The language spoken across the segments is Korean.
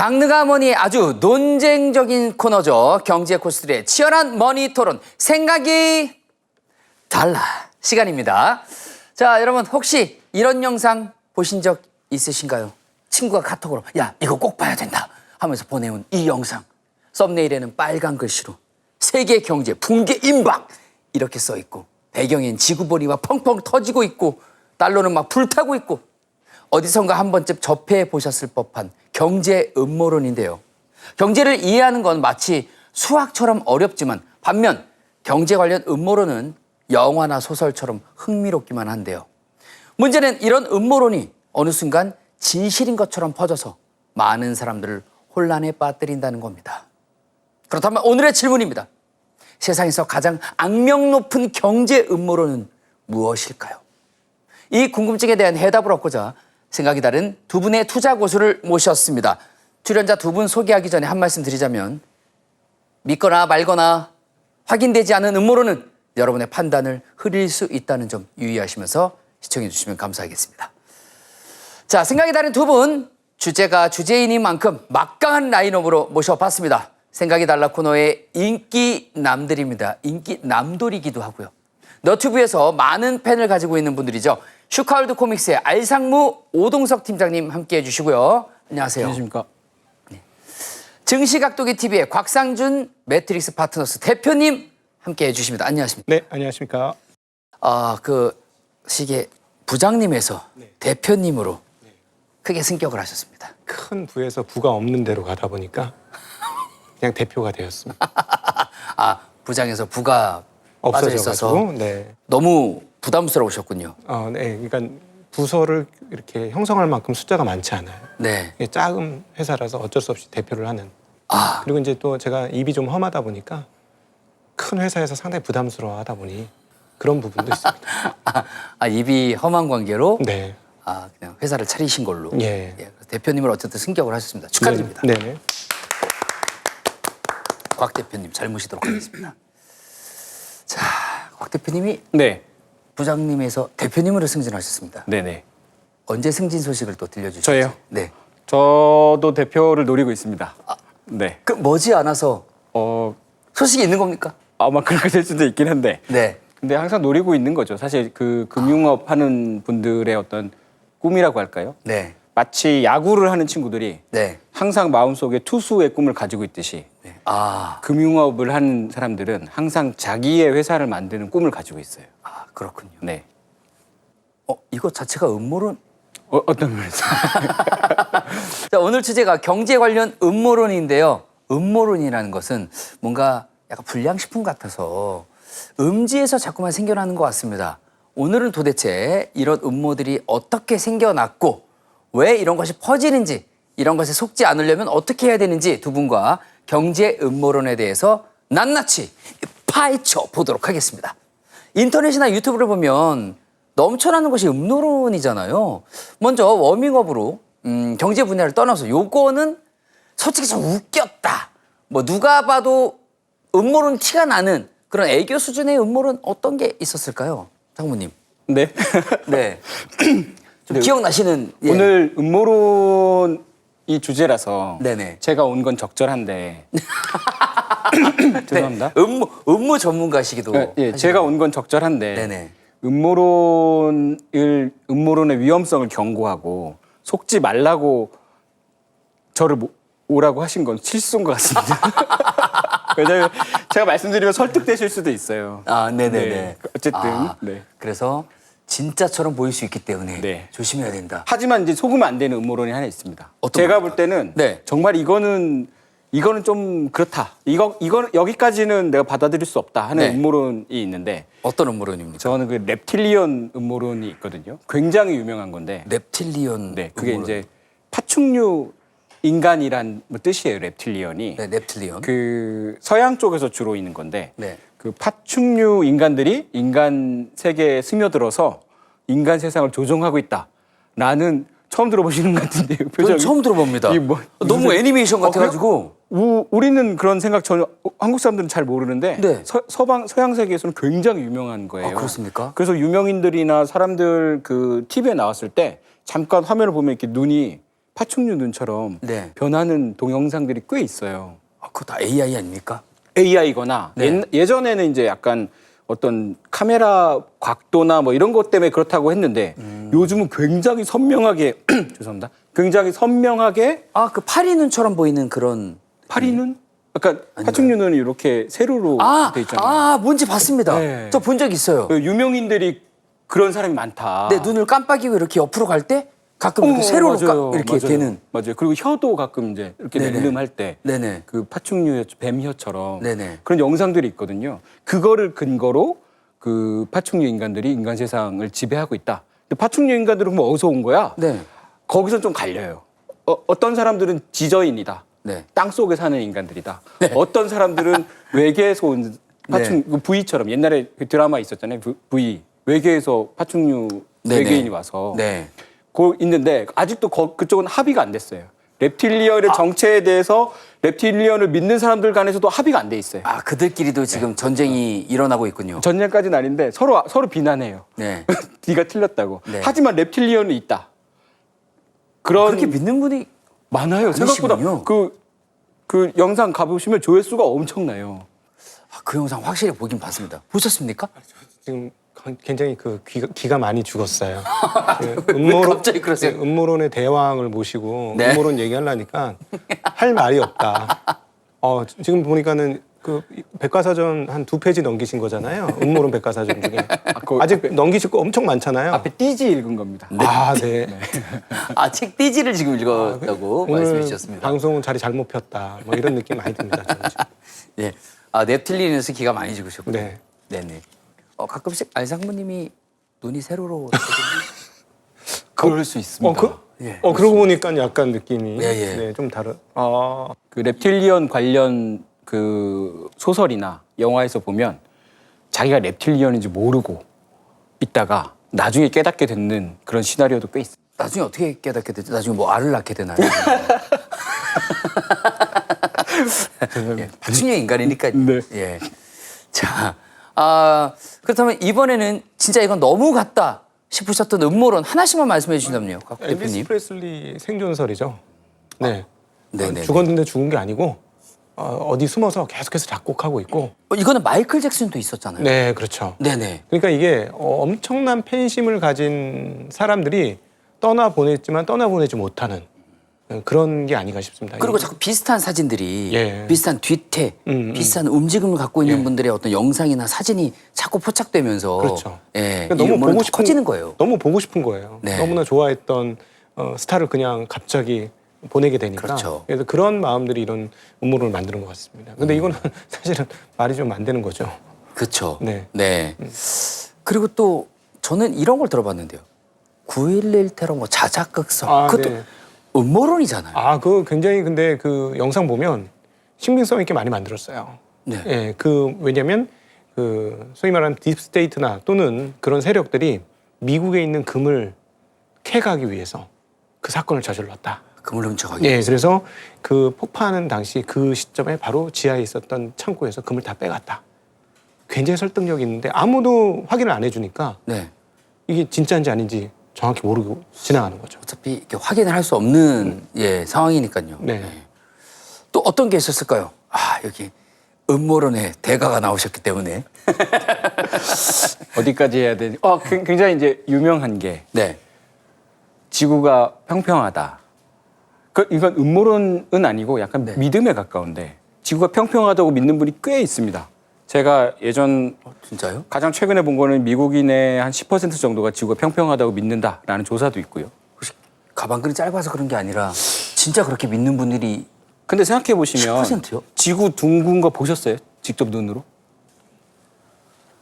장르가 뭐니 아주 논쟁적인 코너죠. 경제 코스들의 치열한 머니 토론, 생각이 달라 시간입니다. 자, 여러분 혹시 이런 영상 보신 적 있으신가요? 친구가 카톡으로 야 이거 꼭 봐야 된다 하면서 보내온 이 영상. 썸네일에는 빨간 글씨로 세계 경제 붕괴 임박 이렇게 써 있고, 배경엔 지구본이 막 펑펑 터지고 있고 달러는 막 불타고 있고, 어디선가 한 번쯤 접해 보셨을 법한 경제 음모론인데요. 경제를 이해하는 건 마치 수학처럼 어렵지만 반면 경제 관련 음모론은 영화나 소설처럼 흥미롭기만 한데요. 문제는 이런 음모론이 어느 순간 진실인 것처럼 퍼져서 많은 사람들을 혼란에 빠뜨린다는 겁니다. 그렇다면 오늘의 질문입니다. 세상에서 가장 악명 높은 경제 음모론은 무엇일까요? 이 궁금증에 대한 해답을 얻고자 생각이 다른 두 분의 투자 고수를 모셨습니다. 출연자 두 분 소개하기 전에 한 말씀 드리자면, 믿거나 말거나 확인되지 않은 음모론은 여러분의 판단을 흐릴 수 있다는 점 유의하시면서 시청해 주시면 감사하겠습니다. 자, 생각이 다른 두 분, 주제가 주제인인 만큼 막강한 라인업으로 모셔봤습니다. 생각이 달라 코너의 인기 남들입니다. 인기 남돌이기도 하고요. 너튜브에서 많은 팬을 가지고 있는 분들이죠. 슈카월드 코믹스의 알상무 오동석 팀장님 함께해 주시고요. 안녕하세요. 안녕하십니까. 네. 증시각도기 TV의 곽상준 매트릭스 파트너스 대표님 함께해 주십니다. 안녕하십니까. 네, 안녕하십니까. 그 시계 부장님에서 대표님으로 크게 승격을 하셨습니다. 큰 부에서 부가 없는 데로 가다 보니까 그냥 대표가 되었습니다. 부장에서 부가 빠져 있어서 없어져가지고, 네. 너무 부담스러우셨군요. 네, 그러니까 부서를 이렇게 형성할 만큼 숫자가 많지 않아요. 네. 이게 작은 회사라서 어쩔 수 없이 대표를 하는. 그리고 이제 또 제가 입이 좀 험하다 보니까 큰 회사에서 상당히 부담스러워하다 보니 그런 부분도 있습니다. 입이 험한 관계로 네. 그냥 회사를 차리신 걸로. 예. 대표님을 어쨌든 승격을 하셨습니다. 축하드립니다. 네. 네. 곽 대표님 잘 모시도록 하겠습니다. 자, 곽 대표님이 네, 부장님에서 대표님으로 승진하셨습니다. 네네. 언제 승진 소식을 또 들려주시죠? 저예요? 네. 저도 대표를 노리고 있습니다. 네. 그 머지않아서 소식이 있는 겁니까? 아마 그렇게 될 수도 있긴 한데. 네. 근데 항상 노리고 있는 거죠. 사실 그 금융업 하는 분들의 어떤 꿈이라고 할까요? 네. 마치 야구를 하는 친구들이 네. 항상 마음속에 투수의 꿈을 가지고 있듯이 네. 금융업을 하는 사람들은 항상 자기의 회사를 만드는 꿈을 가지고 있어요. 그렇군요. 네. 이거 자체가 음모론. 어떤 면에서? 자, 오늘 주제가 경제 관련 음모론인데요. 음모론이라는 것은 뭔가 약간 불량식품 같아서 음지에서 자꾸만 생겨나는 것 같습니다. 오늘은 도대체 이런 음모들이 어떻게 생겨났고 왜 이런 것이 퍼지는지, 이런 것에 속지 않으려면 어떻게 해야 되는지 두 분과 경제 음모론에 대해서 낱낱이 파헤쳐 보도록 하겠습니다. 인터넷이나 유튜브를 보면 넘쳐나는 것이 음모론이잖아요. 먼저 워밍업으로 경제 분야를 떠나서 요거는 솔직히 좀 웃겼다. 뭐 누가 봐도 음모론 티가 나는 그런 애교 수준의 음모론 어떤 게 있었을까요? 장모님. 네. 네. 좀 기억나시는. 예. 오늘 음모론이 주제라서 네네. 제가 온 건 적절한데 죄송합니다. 네. 음모 전문가시기도. 예, 제가 온 건 적절한데 네네. 음모론의 위험성을 경고하고 속지 말라고 저를 오라고 하신 건 실수인 것 같습니다. 왜냐하면 제가 말씀드리면 설득되실 수도 있어요. 네네네. 네, 어쨌든 네. 그래서 진짜처럼 보일 수 있기 때문에 네. 조심해야 된다. 하지만 이제 속으면 안 되는 음모론이 하나 있습니다. 어떤 제가 겁니까? 볼 때는 네. 정말 이거는 좀 그렇다. 이거는 여기까지는 내가 받아들일 수 없다 하는 네. 음모론이 있는데, 어떤 음모론입니까? 저는 그 reptilian 음모론이 있거든요. 굉장히 유명한 건데. 넵틸리언. 네, 그게 음모론. 이제 파충류 인간이란 뭐 뜻이에요. reptilian이. 네, 넵틸리언. 그 서양 쪽에서 주로 있는 건데, 네. 그 파충류 인간들이 인간 세계에 스며들어서 인간 세상을 조종하고 있다라는, 처음 들어보시는 것 같은데요. 저는 표정이. 처음 들어봅니다. 이게 뭐, 너무 무슨- 애니메이션 같아가지고. 우리는 그런 생각 전혀, 한국 사람들은 잘 모르는데 네. 서양 세계에서는 굉장히 유명한 거예요. 그렇습니까? 그래서 유명인들이나 사람들 그 TV에 나왔을 때 잠깐 화면을 보면 이렇게 눈이 파충류 눈처럼 네. 변하는 동영상들이 꽤 있어요. 아, 그거 다 AI 아닙니까? AI거나 네. 예전에는 이제 약간 어떤 카메라 각도나 뭐 이런 것 때문에 그렇다고 했는데 요즘은 굉장히 선명하게 죄송합니다. 굉장히 선명하게 아, 그 파리 눈처럼 보이는 그런. 파리는 약간 파충류는 이렇게 세로로 아, 돼 있잖아요. 아, 뭔지 봤습니다. 네. 저 본 적 있어요. 그 유명인들이 그런 사람이 많다. 내 눈을 깜빡이고 이렇게 옆으로 갈 때 가끔 이렇게 세로로 이렇게 맞아요. 되는. 맞아요. 그리고 혀도 가끔 이제 이렇게 네네. 낼름할 때 네네. 그 파충류 뱀 혀처럼 네네. 그런 영상들이 있거든요. 그거를 근거로 그 파충류 인간들이 인간 세상을 지배하고 있다. 근데 파충류 인간들은 그럼 어디서 온 거야? 네. 거기서 좀 갈려요. 어떤 사람들은 지저인이다. 네. 땅 속에 사는 인간들이다. 어떤 사람들은 외계에서 온 파충 그 V처럼 옛날에 그 드라마 있었잖아요. V 외계에서 파충류 네네. 외계인이 와서 네. 그 있는데 아직도 그쪽은 합의가 안 됐어요. reptilian의 정체에 대해서 reptilian을 믿는 사람들 간에서도 합의가 안 돼 있어요. 아, 그들끼리도 지금 전쟁이 일어나고 있군요. 전쟁까지는 아닌데 서로 비난해요. 네. 네가 틀렸다고. 네. 하지만 reptilian은 있다. 그런 그렇게 믿는 분이 많아요. 많으시군요. 생각보다 그 영상 가보시면 조회수가 엄청나요. 아, 그 영상 확실히 보긴 봤습니다. 보셨습니까? 지금 굉장히 그 기가 많이 죽었어요. 왜 갑자기 그러세요? 음모론의 대왕을 모시고 네. 음모론 얘기하려니까 할 말이 없다. 지금 보니까는 그 백과사전 한 2페이지 넘기신 거잖아요. 음모론 백과사전 중에. 아직 넘기실 거 엄청 많잖아요. 앞에 띠지 읽은 겁니다. 아, 네. 아, 책 띠지를 지금 읽었다고 말씀해 오늘 주셨습니다. 방송은 자리 잘못 폈다. 뭐 이런 느낌 많이 듭니다. 저는 지금. 네. 아, 넵틸리에서 기가 많이 죽으셨군요. 네. 네네. 가끔씩 알상무님이 눈이 세로로. 그럴 수 있습니다. 예. 그러고 보니까 약간 느낌이 예, 예. 네, 좀 다른. 그 reptilian 관련 그 소설이나 영화에서 보면 자기가 reptilian인지 모르고 있다가 나중에 깨닫게 되는 그런 시나리오도 꽤 있어요. 나중에 어떻게 깨닫게 되죠? 나중에 뭐 알을 낳게 되나요? 예, 파충류 인간이니까. 네. 예. 자, 그렇다면 이번에는 진짜 이건 너무 같다 싶으셨던 음모론 하나씩만 말씀해 주신다면요, 박 엘비스 대표님. 프레슬리 생존설이죠. 네. 네네. 죽었는데 죽은 게 아니고 어디 숨어서 계속해서 작곡하고 있고. 이거는 마이클 잭슨도 있었잖아요. 네, 그렇죠. 네네. 그러니까 이게 엄청난 팬심을 가진 사람들이 떠나보냈지만 떠나보내지 못하는 그런 게 아닌가 싶습니다. 그리고 자꾸 비슷한 사진들이 예. 비슷한 뒤태, 비슷한 움직임을 갖고 있는 분들의 어떤 영상이나 사진이 자꾸 포착되면서 그렇죠. 예, 그러니까 이 너무 보고 싶은 커지는 거예요. 너무 보고 싶은 거예요. 네. 너무나 좋아했던 스타를 그냥 갑자기 보내게 되니까. 그렇죠. 그래서 그런 마음들이 이런 음모론을 만드는 것 같습니다. 근데 이거는 사실은 말이 좀 안 되는 거죠. 그렇죠. 네. 네. 그리고 또 저는 이런 걸 들어봤는데요. 9.11 테러 뭐 자작극성 그것도 네. 음모론이잖아요. 그 굉장히 근데 그 영상 보면 신빙성 있게 많이 만들었어요. 네. 예, 왜냐면 그 소위 말하는 딥스테이트나 또는 그런 세력들이 미국에 있는 금을 캐가기 위해서 그 사건을 저질렀다. 금을 훔쳐가기. 예, 그래서 그 폭파하는 당시 그 시점에 바로 지하에 있었던 창고에서 금을 다 빼갔다. 굉장히 설득력이 있는데 아무도 확인을 안 해주니까 네. 이게 진짜인지 아닌지 정확히 모르고 지나가는 거죠. 어차피 이렇게 확인을 할 수 없는 예, 상황이니까요. 네. 또 어떤 게 있었을까요? 여기 음모론의 대가가 나오셨기 때문에. 어디까지 해야 되지? 굉장히 이제 유명한 게 네. 지구가 평평하다. 이건 음모론은 아니고 약간 네. 믿음에 가까운데 지구가 평평하다고 믿는 분이 꽤 있습니다. 제가 예전 진짜요? 가장 최근에 본 거는 미국인의 한 10% 정도가 지구가 평평하다고 믿는다라는 조사도 있고요. 혹시 가방끈이 짧아서 그런 게 아니라 진짜 그렇게 믿는 분들이 근데 생각해 보시면 10%요? 지구 둥근 거 보셨어요? 직접 눈으로?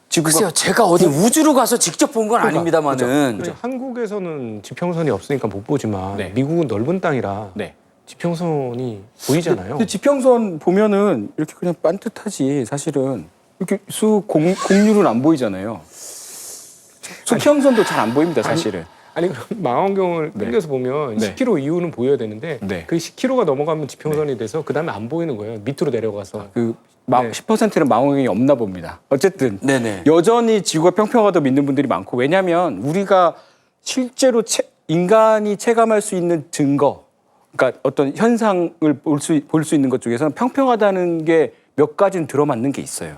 지구가 글쎄요, 제가 어디 우주로 가서 직접 본 건 아닙니다만은. 근데 한국에서는 지평선이 없으니까 못 보지만 네. 미국은 넓은 땅이라 네. 지평선이 보이잖아요. 근데 지평선 보면은 이렇게 그냥 반듯하지 사실은 이렇게 공률은 안 보이잖아요. 수평선도 잘 안 보입니다 사실은. 아니 그럼 망원경을 네. 당겨서 보면 네. 10km 이후는 보여야 되는데 네. 그 10km가 넘어가면 지평선이 돼서 그 다음에 안 보이는 거예요. 밑으로 내려가서. 네. 네. 10%는 망원경이 없나 봅니다. 어쨌든 네네. 여전히 지구가 평평하다고 믿는 분들이 많고 왜냐하면 우리가 실제로 인간이 체감할 수 있는 증거 그러니까 어떤 현상을 볼 수 있는 것 중에서는 평평하다는 게 몇 가지는 들어맞는 게 있어요.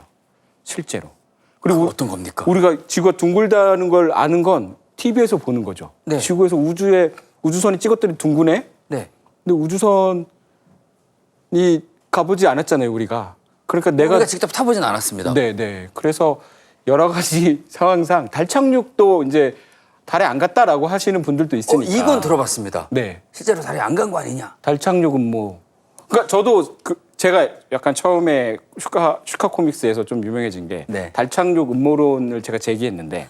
실제로. 그리고 어떤 겁니까? 우리가 지구가 둥글다는 걸 아는 건 TV에서 보는 거죠. 네. 지구에서 우주선이 찍었더니 둥그네. 네. 근데 우주선이 가보지 않았잖아요, 우리가. 그러니까 우리가 직접 타보진 않았습니다. 네. 그래서 여러 가지 상황상 달 착륙도 이제 달에 안 갔다라고 하시는 분들도 있으니까. 이건 들어봤습니다. 네. 실제로 달에 안 간 거 아니냐? 달 착륙은 뭐. 그러니까 저도 제가 약간 처음에 슈카 코믹스에서 좀 유명해진 게 네. 달 착륙 음모론을 제가 제기했는데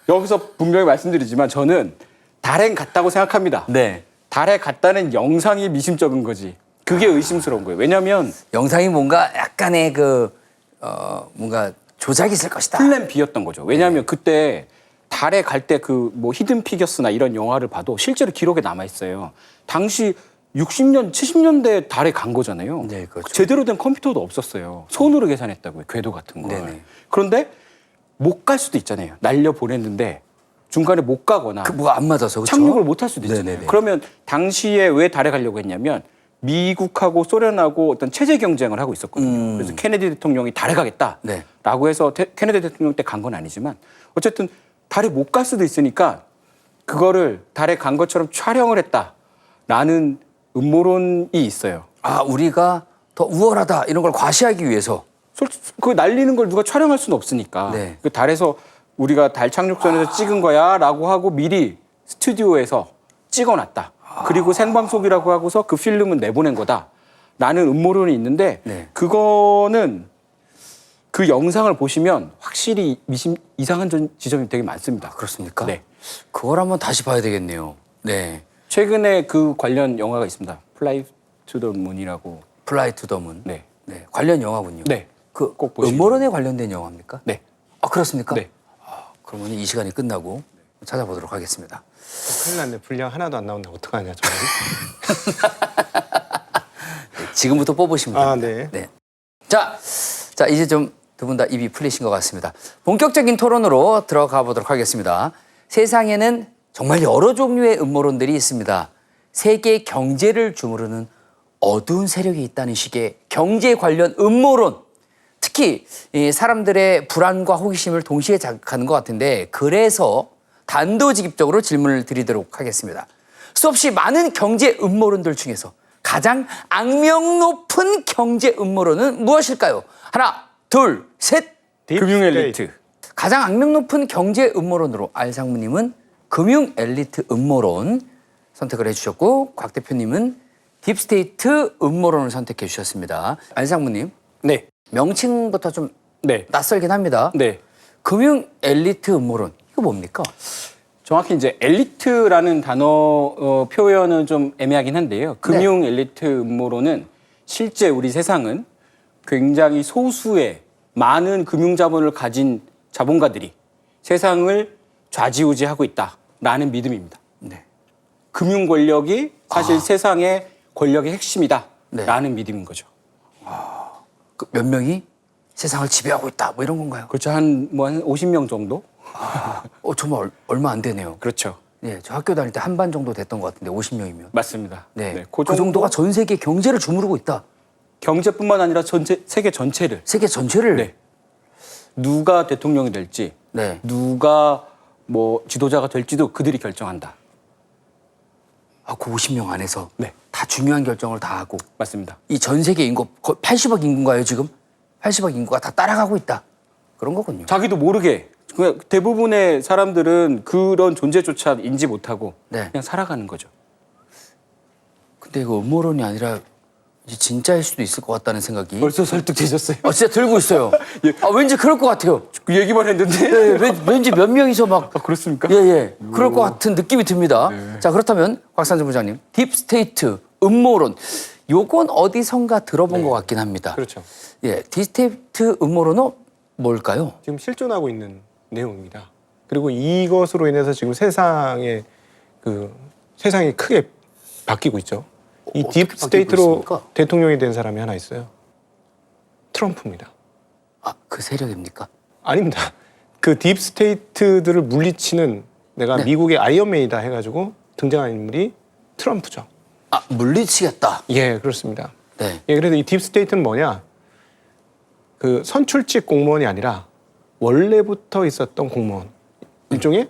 여기서 분명히 말씀드리지만 저는 달엔 갔다고 생각합니다. 네. 달에 갔다는 영상이 미심쩍은 거지. 그게 의심스러운 거예요. 왜냐하면 영상이 뭔가 약간의 뭔가 조작이 있을 것이다. 플랜 B였던 거죠. 왜냐하면 그때 달에 갈 때 그 뭐 히든 피겨스나 이런 영화를 봐도 실제로 기록에 남아 있어요. 당시 60년, 70년대 달에 간 거잖아요. 네, 그렇죠. 제대로 된 컴퓨터도 없었어요. 손으로 계산했다고요. 궤도 같은 걸. 네네. 그런데 못 갈 수도 있잖아요. 날려 보냈는데 중간에 못 가거나 뭐가 안 맞아서 그렇죠? 착륙을 못 할 수도 있잖아요. 네네네. 그러면 당시에 왜 달에 가려고 했냐면 미국하고 소련하고 어떤 체제 경쟁을 하고 있었거든요. 그래서 케네디 대통령이 달에 가겠다라고 네. 해서 케네디 대통령 때 간 건 아니지만 어쨌든 달에 못 갈 수도 있으니까 그거를 달에 간 것처럼 촬영을 했다라는 음모론이 있어요. 우리가 더 우월하다 이런 걸 과시하기 위해서. 그 날리는 걸 누가 촬영할 수는 없으니까 네. 그 달에서 우리가 달 착륙선에서 찍은 거야라고 하고 미리 스튜디오에서 찍어놨다. 그리고 생방송이라고 하고서 그 필름은 내보낸 거다라는 음모론이 있는데 네. 그거는 그 영상을 보시면 확실히 이상한 지점이 되게 많습니다. 그렇습니까? 네. 그걸 한번 다시 봐야 되겠네요. 네. 최근에 그 관련 영화가 있습니다. 플라이 투 더 문이라고. 플라이 투 더 문. 네. 네. 관련 영화군요. 네. 그 꼭 보시기 음모론에 관련된 영화입니까? 네. 그렇습니까? 네. 그러면 이 시간이 끝나고 찾아보도록 하겠습니다. 큰일 났네. 분량 하나도 안 나온다. 어떡하냐 정말. 지금부터 뽑으시면 됩니다. 네. 네. 자, 이제 좀 두 분 다 입이 풀리신 것 같습니다. 본격적인 토론으로 들어가 보도록 하겠습니다. 세상에는 정말 여러 종류의 음모론들이 있습니다. 세계 경제를 주무르는 어두운 세력이 있다는 식의 경제 관련 음모론. 특히 이 사람들의 불안과 호기심을 동시에 자극하는 것 같은데 그래서 단도직입적으로 질문을 드리도록 하겠습니다. 수없이 많은 경제 음모론들 중에서 가장 악명 높은 경제 음모론은 무엇일까요? 하나, 둘, 셋. 금융 엘리트. 가장 악명 높은 경제 음모론으로 알상무님은 금융 엘리트 음모론 선택을 해주셨고 곽 대표님은 딥스테이트 음모론을 선택해 주셨습니다. 알상무님 네. 명칭부터 좀 네. 낯설긴 합니다. 네. 금융 엘리트 음모론 이거 뭡니까? 정확히 이제 엘리트라는 단어 표현은 좀 애매하긴 한데요. 금융 엘리트 음모론은 실제 우리 세상은 굉장히 소수의 많은 금융 자본을 가진 자본가들이 세상을 좌지우지하고 있다라는 믿음입니다. 네. 금융 권력이 사실 세상의 권력의 핵심이다라는 믿음인 거죠. 그 몇 명이 세상을 지배하고 있다 뭐 이런 건가요? 그렇죠. 한 50명 정도? 정말 얼마 안 되네요. 그렇죠. 네, 저 학교 다닐 때 한 반 정도 됐던 것 같은데 50명이면. 맞습니다. 네, 그 그 정도가 전 세계 경제를 주무르고 있다. 경제뿐만 아니라 세계 전체를. 세계 전체를. 네. 누가 대통령이 될지, 네. 누가 뭐 지도자가 될지도 그들이 결정한다. 그 50명 안에서 네. 다 중요한 결정을 다 하고 맞습니다. 이 전 세계 인구 거의 80억 인구인가요 지금? 80억 인구가 다 따라가고 있다. 그런 거군요. 자기도 모르게 그냥 대부분의 사람들은 그런 존재조차 인지 못하고 네. 그냥 살아가는 거죠. 근데 이거 음모론이 아니라 이제 진짜일 수도 있을 것 같다는 생각이. 벌써 설득되셨어요? 진짜 들고 있어요. 예. 왠지 그럴 것 같아요. 그 얘기만 했는데. 네, 왠지 몇 명이서 막. 그렇습니까? 예. 그럴 것 같은 느낌이 듭니다. 자, 그렇다면 곽상준 부장님, 딥스테이트, 음모론. 요건 어디선가 들어본 것 같긴 합니다. 그렇죠. 예, 딥스테이트 음모론은 뭘까요? 지금 실존하고 있는 내용입니다. 그리고 이것으로 인해서 지금 세상이 크게 바뀌고 있죠. 이 어떻게 바뀌고 딥스테이트로 있습니까? 대통령이 된 사람이 하나 있어요. 트럼프입니다. 그 세력입니까? 아닙니다. 그 딥스테이트들을 물리치는 내가 네. 미국의 아이언맨이다 해가지고 등장한 인물이 트럼프죠. 아, 물리치겠다. 예, 그렇습니다. 네. 예, 그래서 이 딥스테이트는 뭐냐? 그 선출직 공무원이 아니라 원래부터 있었던 공무원. 일종의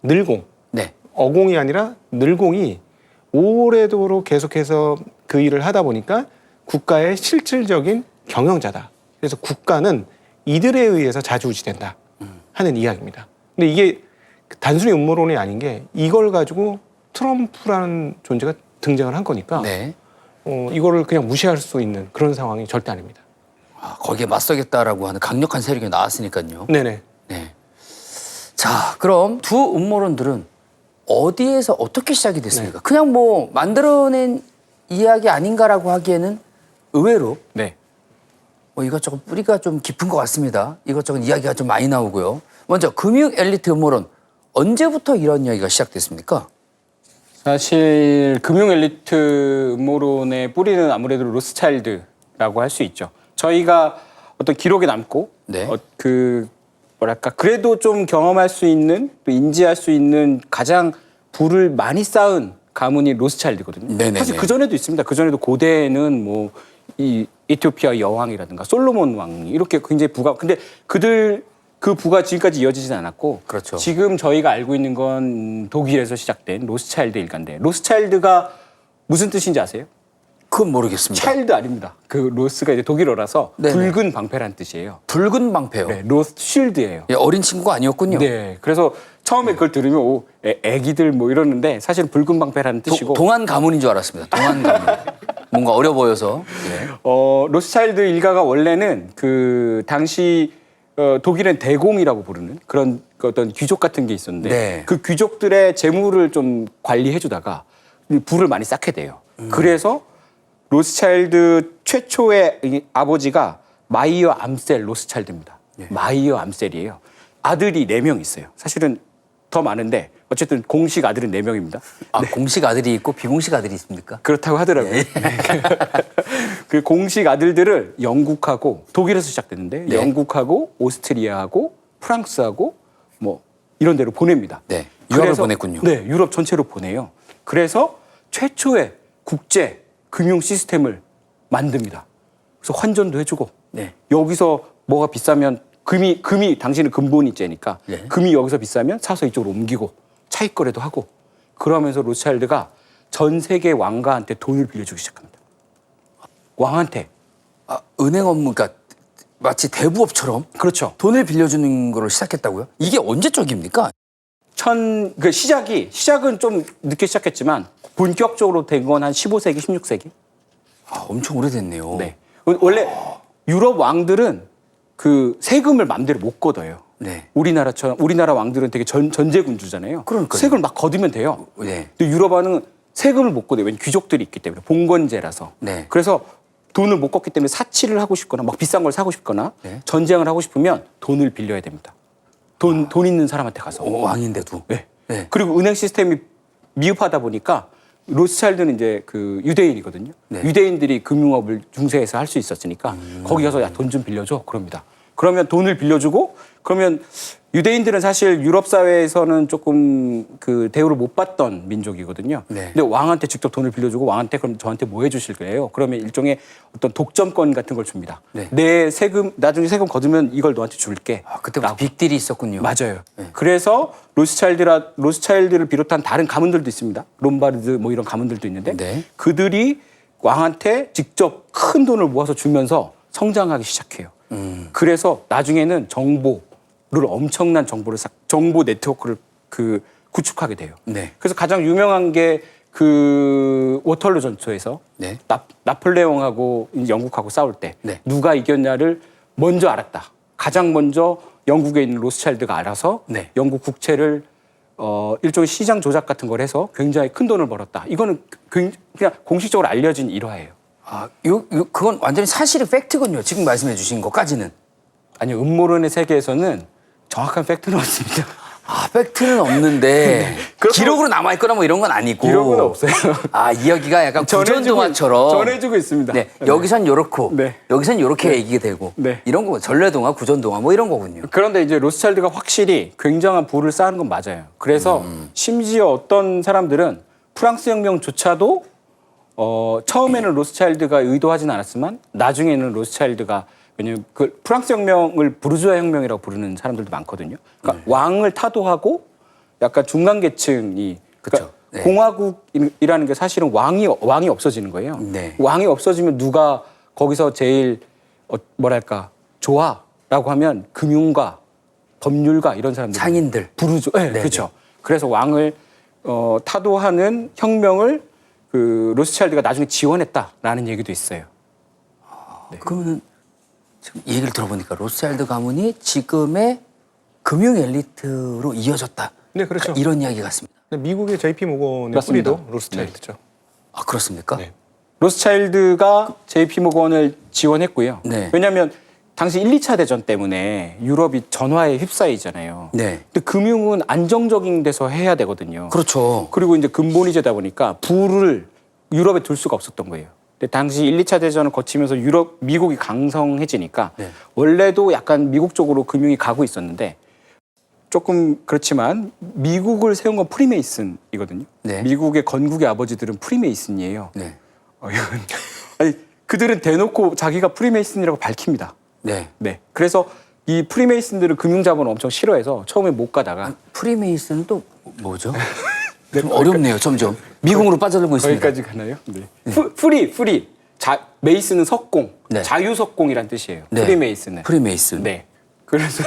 늘공. 네. 어공이 아니라 늘공이 오래도록 계속해서 그 일을 하다 보니까 국가의 실질적인 경영자다. 그래서 국가는 이들에 의해서 좌지우지된다 하는 이야기입니다. 근데 이게 단순히 음모론이 아닌 게 이걸 가지고 트럼프라는 존재가 등장을 한 거니까 네. 이거를 그냥 무시할 수 있는 그런 상황이 절대 아닙니다. 아, 거기에 맞서겠다라고 하는 강력한 세력이 나왔으니까요. 네네. 네. 자, 그럼 두 음모론들은 어디에서 어떻게 시작이 됐습니까? 그냥 뭐 만들어낸 이야기 아닌가라고 하기에는 의외로 네. 뭐 이것저것 뿌리가 좀 깊은 것 같습니다. 이것저것 이야기가 좀 많이 나오고요. 먼저 금융 엘리트 음모론 언제부터 이런 이야기가 시작됐습니까? 사실 금융 엘리트 음모론의 뿌리는 아무래도 로스차일드라고 할 수 있죠. 저희가 어떤 기록에 남고 네. 그 뭐랄까 그래도 좀 경험할 수 있는 또 인지할 수 있는 가장 부를 많이 쌓은 가문이 로스차일드거든요. 네네네. 사실 그 전에도 있습니다. 그 전에도 고대에는 뭐 이 에티오피아 여왕이라든가 솔로몬 왕이 이렇게 굉장히 부가 근데 그들 그 부가 지금까지 이어지진 않았고 그렇죠. 지금 저희가 알고 있는 건 독일에서 시작된 로스차일드 일가인데 로스차일드가 무슨 뜻인지 아세요? 그건 모르겠습니다. 차일드 아닙니다. 그 로스가 이제 독일어라서 네네. 붉은 방패란 뜻이에요. 붉은 방패요. 네, 로스쉴드예요. 예, 어린 친구가 아니었군요. 네, 그래서 처음에 그걸 들으면 오, 애기들 뭐 이러는데 사실 은 붉은 방패라는 뜻이고 동안 가문인 줄 알았습니다. 동안 가문. 뭔가 어려 보여서. 네. 로스차일드 일가가 원래는 그 당시 독일은 대공이라고 부르는 그런 그 어떤 귀족 같은 게 있었는데 네. 그 귀족들의 재물을 좀 관리해주다가 부를 많이 쌓게 돼요. 그래서 로스차일드 최초의 이 아버지가 마이어 암셀 로스차일드입니다. 마이어 암셀이에요. 아들이 4명 있어요. 사실은 더 많은데 어쨌든 공식 아들은 4명입니다. 아, 공식 아들이 있고 비공식 아들이 있습니까? 그렇다고 하더라고요. 그 공식 아들들을 영국하고 독일에서 시작됐는데 네. 영국하고 오스트리아하고 프랑스하고 뭐 이런 데로 보냅니다. 네. 유럽을 그래서- 보냈군요. 네, 유럽 전체로 보내요. 그래서 최초의 국제 금융 시스템을 만듭니다. 그래서 환전도 해주고 네. 여기서 뭐가 비싸면 금이 당신은 근본이 째니까 네. 금이 여기서 비싸면 사서 이쪽으로 옮기고 차익 거래도 하고 그러면서 로스차일드가 전 세계 왕가한테 돈을 빌려주기 시작합니다. 왕한테. 아, 은행 업무, 그러니까 마치 대부업처럼 그렇죠. 돈을 빌려주는 걸 시작했다고요? 이게 언제적입니까? 그 시작은 좀 늦게 시작했지만 본격적으로 된 건 한 15세기, 16세기. 아, 엄청 오래됐네요. 네. 원래 유럽 왕들은 그 세금을 마음대로 못 걷어요. 네. 우리나라 왕들은 되게 전제군주잖아요. 그러니까요. 세금을 막 걷으면 돼요. 네. 근데 유럽 왕은 세금을 못 걷어요. 왜냐면 귀족들이 있기 때문에 봉건제라서. 네. 그래서 돈을 못 걷기 때문에 사치를 하고 싶거나 막 비싼 걸 사고 싶거나 네. 전쟁을 하고 싶으면 돈을 빌려야 됩니다. 돈 있는 사람한테 가서. 왕인데도. 네. 네. 그리고 은행 시스템이 미흡하다 보니까 로스차일드는 이제 그 유대인이거든요. 네. 유대인들이 금융업을 중세에서 할 수 있었으니까 거기 가서 야, 돈 좀 빌려줘. 그럽니다. 그러면 돈을 빌려주고 그러면 유대인들은 사실 유럽 사회에서는 조금 그 대우를 못 받던 민족이거든요. 네. 근데 왕한테 직접 돈을 빌려주고 왕한테 그럼 저한테 뭐 해주실 거예요? 그러면 일종의 어떤 독점권 같은 걸 줍니다. 네. 내 세금 나중에 세금 거두면 이걸 너한테 줄게. 아, 그때부터 빅딜이 있었군요. 맞아요. 그래서 로스차일드를 비롯한 다른 가문들도 있습니다. 롬바르드 뭐 이런 가문들도 있는데 네. 그들이 왕한테 직접 큰 돈을 모아서 주면서 성장하기 시작해요. 그래서 나중에는 엄청난 정보 네트워크를 그 구축하게 돼요. 네. 그래서 가장 유명한 게 그 워털루 전투에서 네. 나폴레옹하고 영국하고 싸울 때 네. 누가 이겼냐를 먼저 알았다. 가장 먼저 영국에 있는 로스차일드가 알아서 네. 영국 국채를 일종의 시장 조작 같은 걸 해서 굉장히 큰 돈을 벌었다. 이거는 그냥 공식적으로 알려진 일화예요. 아, 그건 완전히 사실이 팩트군요. 지금 말씀해 주신 것까지는. 아니요, 음모론의 세계에서는 정확한 팩트는 없습니다. 아, 팩트는 없는데 기록으로 남아 있거나 뭐 이런 건 아니고. 기록은 없어요. 아, 이야기가 약간 구전동화처럼. 전해주고 있습니다. 네, 여기선 요렇고, 네. 여기선 요렇게 얘기가 되고, 네. 이런 거 전래동화, 구전동화 뭐 이런 거군요. 그런데 이제 로스차일드가 확실히 굉장한 부를 쌓은 건 맞아요. 그래서 심지어 어떤 사람들은 프랑스 혁명조차도 처음에는 로스차일드가 의도하진 않았지만 나중에는 로스차일드가 왜냐면 그 프랑스 혁명을 부르주아 혁명이라고 부르는 사람들도 많거든요. 그러니까 왕을 타도하고 약간 중간 계층이 그쵸. 그러니까 네. 공화국이라는 게 사실은 왕이 없어지는 거예요. 네. 왕이 없어지면 누가 거기서 제일 뭐랄까 좋아라고 하면 금융가, 법률가 이런 사람들 상인들. 부르주. 네, 네, 그렇죠. 그래서 왕을 타도하는 혁명을 그 로스차일드가 나중에 지원했다라는 얘기도 있어요. 그러면 지금 이 얘기를 들어보니까 로스차일드 가문이 지금의 금융 엘리트로 이어졌다. 네, 그렇죠. 이런 이야기 같습니다. 미국의 JP 모건의 맞습니다. 뿌리도 로스차일드죠. 아 그렇습니까? 네. 로스차일드가 JP 모건을 지원했고요. 네. 왜냐하면 당시 1, 2차 대전 때문에 유럽이 전화에 휩싸이잖아요. 네. 근데 금융은 안정적인 데서 해야 되거든요. 그렇죠. 그리고 이제 근본이제다 보니까 부를 유럽에 둘 수가 없었던 거예요. 근데 당시 1, 2차 대전을 거치면서 미국이 강성해지니까 네. 원래도 약간 미국 쪽으로 금융이 가고 있었는데 조금 그렇지만 미국을 세운 건 프리메이슨이거든요. 네. 미국의 건국의 아버지들은 프리메이슨이에요. 네. 이건 아니 그들은 대놓고 자기가 프리메이슨이라고 밝힙니다. 네. 네. 그래서 이 프리메이슨들은 금융자본을 엄청 싫어해서 처음에 못 가다가 프리메이슨은 또 뭐죠? 좀 어렵네요, 점점. 미궁으로 빠져들고 있습니다. 거기까지 가나요? 네. 프리. 메이슨은 석공, 네. 자유석공이란 뜻이에요. 네. 프리메이슨은. 프리메이슨. 네. 그래서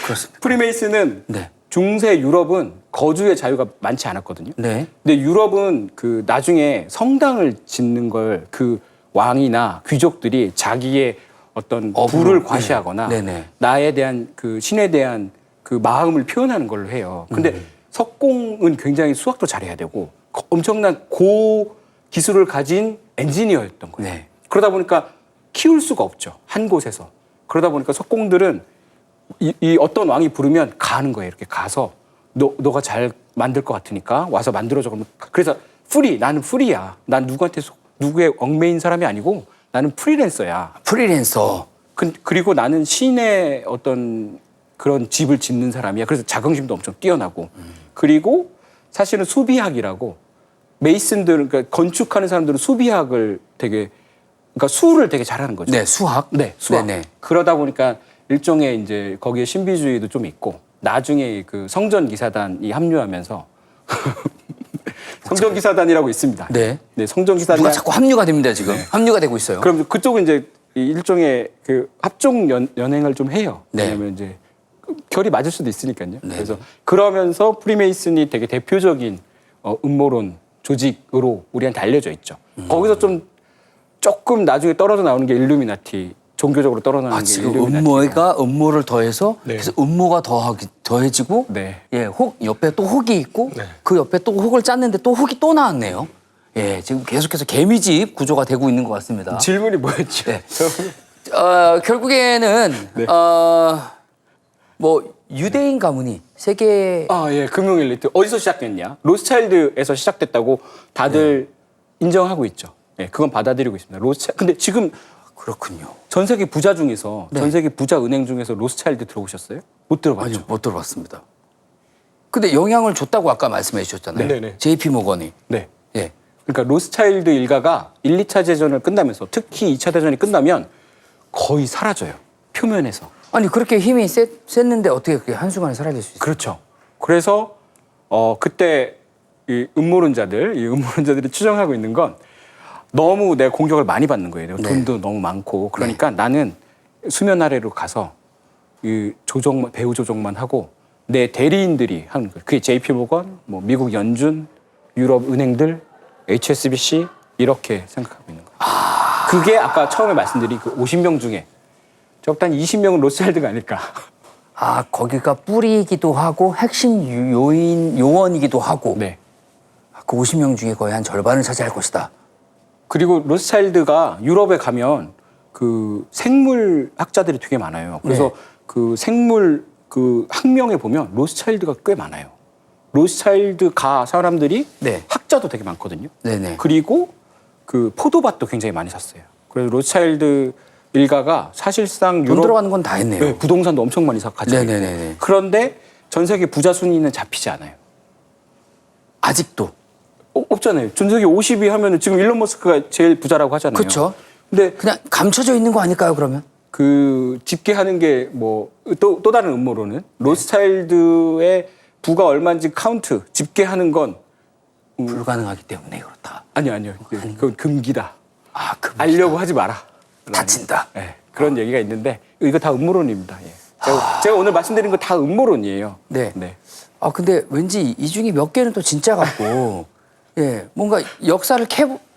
그렇습니다. 프리메이슨은 네. 중세 유럽은 거주의 자유가 많지 않았거든요. 네. 근데 유럽은 그 나중에 성당을 짓는 걸 그 왕이나 귀족들이 자기의 어떤 부를 과시하거나 네. 네네. 나에 대한 그 신에 대한 그 마음을 표현하는 걸로 해요. 근데 석공은 굉장히 수학도 잘해야 되고 엄청난 고 기술을 가진 엔지니어였던 거예요. 네. 그러다 보니까 키울 수가 없죠. 한 곳에서. 그러다 보니까 석공들은 이 어떤 왕이 부르면 가는 거예요. 이렇게 가서 너가 잘 만들 것 같으니까 와서 만들어줘. 그래서 나는 프리야. 난 누구의 얽매인 사람이 아니고 나는 프리랜서야. 프리랜서. 그리고 나는 신의 어떤 그런 집을 짓는 사람이야. 그래서 자긍심도 엄청 뛰어나고. 그리고 사실은 수비학이라고 메이슨들, 그러니까 건축하는 사람들은 수비학을 그러니까 수를 되게 잘하는 거죠. 네, 수학. 네, 수학. 네네. 그러다 보니까 일종의 이제 거기에 신비주의도 좀 있고 나중에 그 성전 기사단이 합류하면서 성전 기사단이라고 있습니다. 네. 네, 성전 기사단. 누가 자꾸 합류가 됩니다, 지금. 네. 합류가 되고 있어요. 그럼 그쪽은 이제 이 일종의 그 합종 연행을 좀 해요. 네. 왜냐면 이제 결이 맞을 수도 있으니까요. 그래서 그러면서 프리메이슨이 되게 대표적인 음모론 조직으로 우리한테 알려져 있죠. 거기서 좀 조금 나중에 떨어져 나오는 게 일루미나티, 종교적으로 떨어져 나오는 게 지금 일루미나티. 음모를 더해서 네. 그래서 음모가 더해지고 네. 예, 옆에 또 혹이 있고 네. 그 옆에 또 혹을 짰는데 또 혹이 또 나왔네요. 예, 지금 계속해서 개미집 구조가 되고 있는 것 같습니다. 질문이 뭐였죠? 네. 결국에는 네. 뭐 유대인 가문이 세계 예, 금융 엘리트 어디서 시작됐냐? 로스차일드에서 시작됐다고 다들 인정하고 있죠. 예, 그건 받아들이고 있습니다. 근데 지금 그렇군요. 전 세계 부자 중에서 네. 전 세계 부자 은행 중에서 로스차일드 들어보셨어요? 못 들어봤죠. 아니요, 못 들어봤습니다. 근데 영향을 줬다고 아까 말씀해 주셨잖아요. 네네. JP 모건이. 네. 예. 그러니까 로스차일드 일가가 1, 2차 대전을 끝나면서 특히 2차 대전이 끝나면 거의 사라져요. 표면에서. 아니 그렇게 힘이 셌는데 어떻게 그렇게 한순간에 사라질 수 있어요? 그렇죠. 그래서 그때 이 음모론자들이 추정하고 있는 건 너무 내 공격을 많이 받는 거예요. 네. 돈도 너무 많고 그러니까 나는 수면 아래로 가서 이 배후 조정만 하고 내 대리인들이 하는 거예요. 그게 JP 모건, 뭐 미국 연준, 유럽 은행들, HSBC 이렇게 생각하고 있는 거예요. 그게 아까 처음에 말씀드린 그 50명 중에 적당 20명은 로스차일드가 아닐까. 아 거기가 뿌리이기도 하고 핵심 요원이기도 하고 네. 그 50명 중에 거의 한 절반을 차지할 것이다. 그리고 로스차일드가 유럽에 가면 그 생물 학자들이 되게 많아요. 그래서 네. 그 생물 그 학명에 보면 로스차일드가 꽤 많아요. 로스차일드가 사람들이 네. 학자도 되게 많거든요. 네네. 그리고 그 포도밭도 굉장히 많이 샀어요. 그래서 로스차일드 일가가 사실상 돈 들어가는 건 다 했네요. 네, 부동산도 엄청 많이 가지고 있고. 네네네네. 그런데 전 세계 부자 순위는 잡히지 않아요. 아직도. 없잖아요. 전 세계 50위 하면은 지금 일론 머스크가 제일 부자라고 하잖아요. 그렇죠. 근데 그냥 감춰져 있는 거 아닐까요, 그러면? 그 집계하는 게 뭐 또 다른 음모론은 로스차일드의 부가 얼마인지 카운트 집계하는 건 불가능하기 때문에 그렇다. 아니요. 그건 금기다. 아, 그 알려고 하지 마라. 다친다. 네, 그런 얘기가 있는데 이거 다 음모론입니다. 예. 제가 오늘 말씀드린 거 다 음모론이에요. 네. 아, 근데 왠지 이 중에 몇 개는 또 진짜 같고, 예, 뭔가 역사를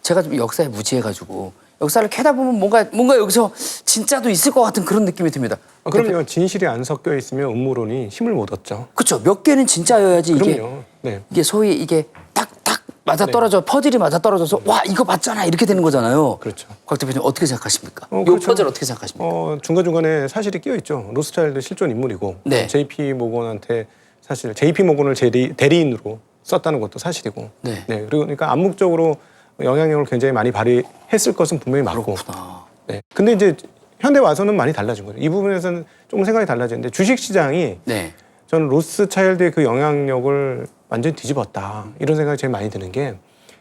제가 좀 역사에 무지해가지고, 역사를 캐다 보면 뭔가 여기서 진짜도 있을 것 같은 그런 느낌이 듭니다. 그럼요. 진실이 안 섞여 있으면 음모론이 힘을 못 얻죠. 그렇죠. 몇 개는 진짜여야지 이게, 그럼요. 네. 이게 소위 이게 딱딱 맞아 떨어져, 퍼즐이 맞아 떨어져서, 와, 이거 맞잖아. 이렇게 되는 거잖아요. 그렇죠. 곽 대표님 어떻게 생각하십니까? 이 그렇죠. 퍼즐 어떻게 생각하십니까? 중간중간에 사실이 끼어 있죠. 로스차일드 실존 인물이고 네. JP 모건한테 사실 JP 모건을 대리인으로 썼다는 것도 사실이고. 네. 그러니까 암묵적으로 영향력을 굉장히 많이 발휘했을 것은 분명히 맞고. 그렇구나. 네. 근데 이제 현대 와서는 많이 달라진 거죠. 이 부분에서는 조금 생각이 달라지는데 주식 시장이 네. 저는 로스차일드의 그 영향력을 완전히 뒤집었다. 이런 생각이 제일 많이 드는 게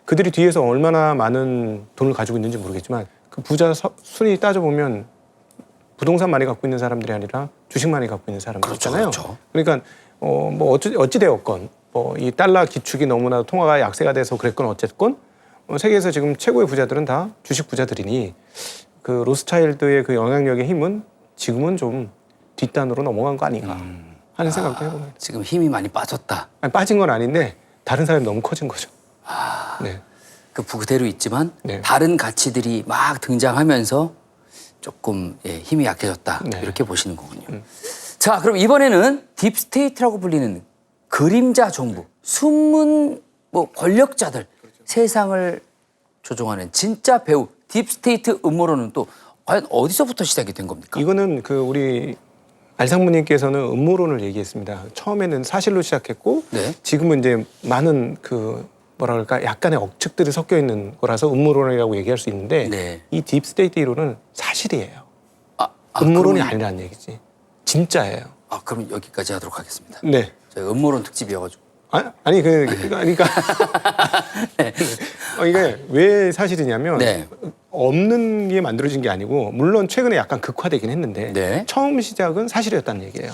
그들이 뒤에서 얼마나 많은 돈을 가지고 있는지 모르겠지만 그 부자 순위 따져보면 부동산 많이 갖고 있는 사람들이 아니라 주식 많이 갖고 있는 사람들이잖아요. 그렇죠. 그러니까 뭐 어찌 되었건 뭐 이 달러 기축이 너무나 통화가 약세가 돼서 그랬건 어쨌건 세계에서 지금 최고의 부자들은 다 주식 부자들이니 그 로스차일드의 그 영향력의 힘은 지금은 좀 뒷단으로 넘어간 거 아닌가 하는 생각도 해봅니다. 지금 힘이 많이 빠졌다. 아니, 빠진 건 아닌데 다른 사람이 너무 커진 거죠. 네. 그 그대로 있지만 네. 다른 가치들이 막 등장하면서 조금 힘이 약해졌다. 네. 이렇게 보시는 거군요. 자, 그럼 이번에는 딥스테이트라고 불리는 그림자 정부, 숨은 뭐 권력자들, 세상을 조종하는 진짜 배우 딥스테이트 음모론은 또 과연 어디서부터 시작이 된 겁니까? 이거는 그 우리 알상무님께서는 음모론을 얘기했습니다. 처음에는 사실로 시작했고 네. 지금은 이제 많은 그 뭐라 그럴까 약간의 억측들이 섞여 있는 거라서 음모론이라고 얘기할 수 있는데 네. 이 딥스테이트 이론은 사실이에요. 아, 음모론이 그러면- 아니라는 얘기지. 진짜예요. 그럼 여기까지 하도록 하겠습니다. 네. 저희 음모론 특집이어가지고. 그러니까 이게 왜 사실이냐면 네. 없는 게 만들어진 게 아니고 물론 최근에 약간 극화되긴 했는데 네. 처음 시작은 사실이었다는 얘기예요.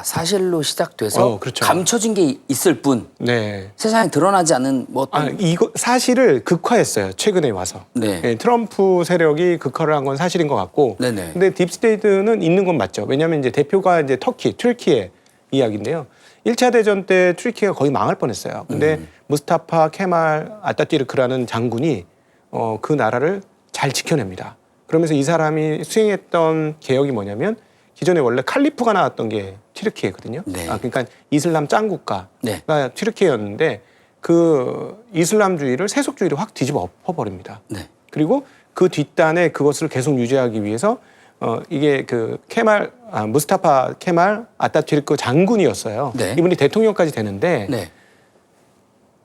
사실로 시작돼서 그렇죠. 감춰진 게 있을 뿐 네. 세상에 드러나지 않은 뭐 어떤 이거 사실을 극화했어요. 최근에 와서. 네. 예, 트럼프 세력이 극화를 한 건 사실인 것 같고. 네네. 근데 딥스테이트는 있는 건 맞죠. 왜냐하면 이제 대표가 이제 튀르키예 이야기인데요. 1차 대전 때 튀르키예가 거의 망할 뻔했어요. 근데 무스타파 케말 아타튀르크라는 장군이 그 나라를 잘 지켜냅니다. 그러면서 이 사람이 수행했던 개혁이 뭐냐면 기존에 원래 칼리프가 나왔던 게 튀르키예거든요. 네. 그러니까 이슬람 짱국가가 네. 튀르키예였는데 그 이슬람주의를 세속주의로 확 뒤집어 엎어버립니다. 네. 그리고 그 뒷단에 그것을 계속 유지하기 위해서 이게 그 무스타파 케말 아타튀르크 장군이었어요. 네. 이분이 대통령까지 되는데 네.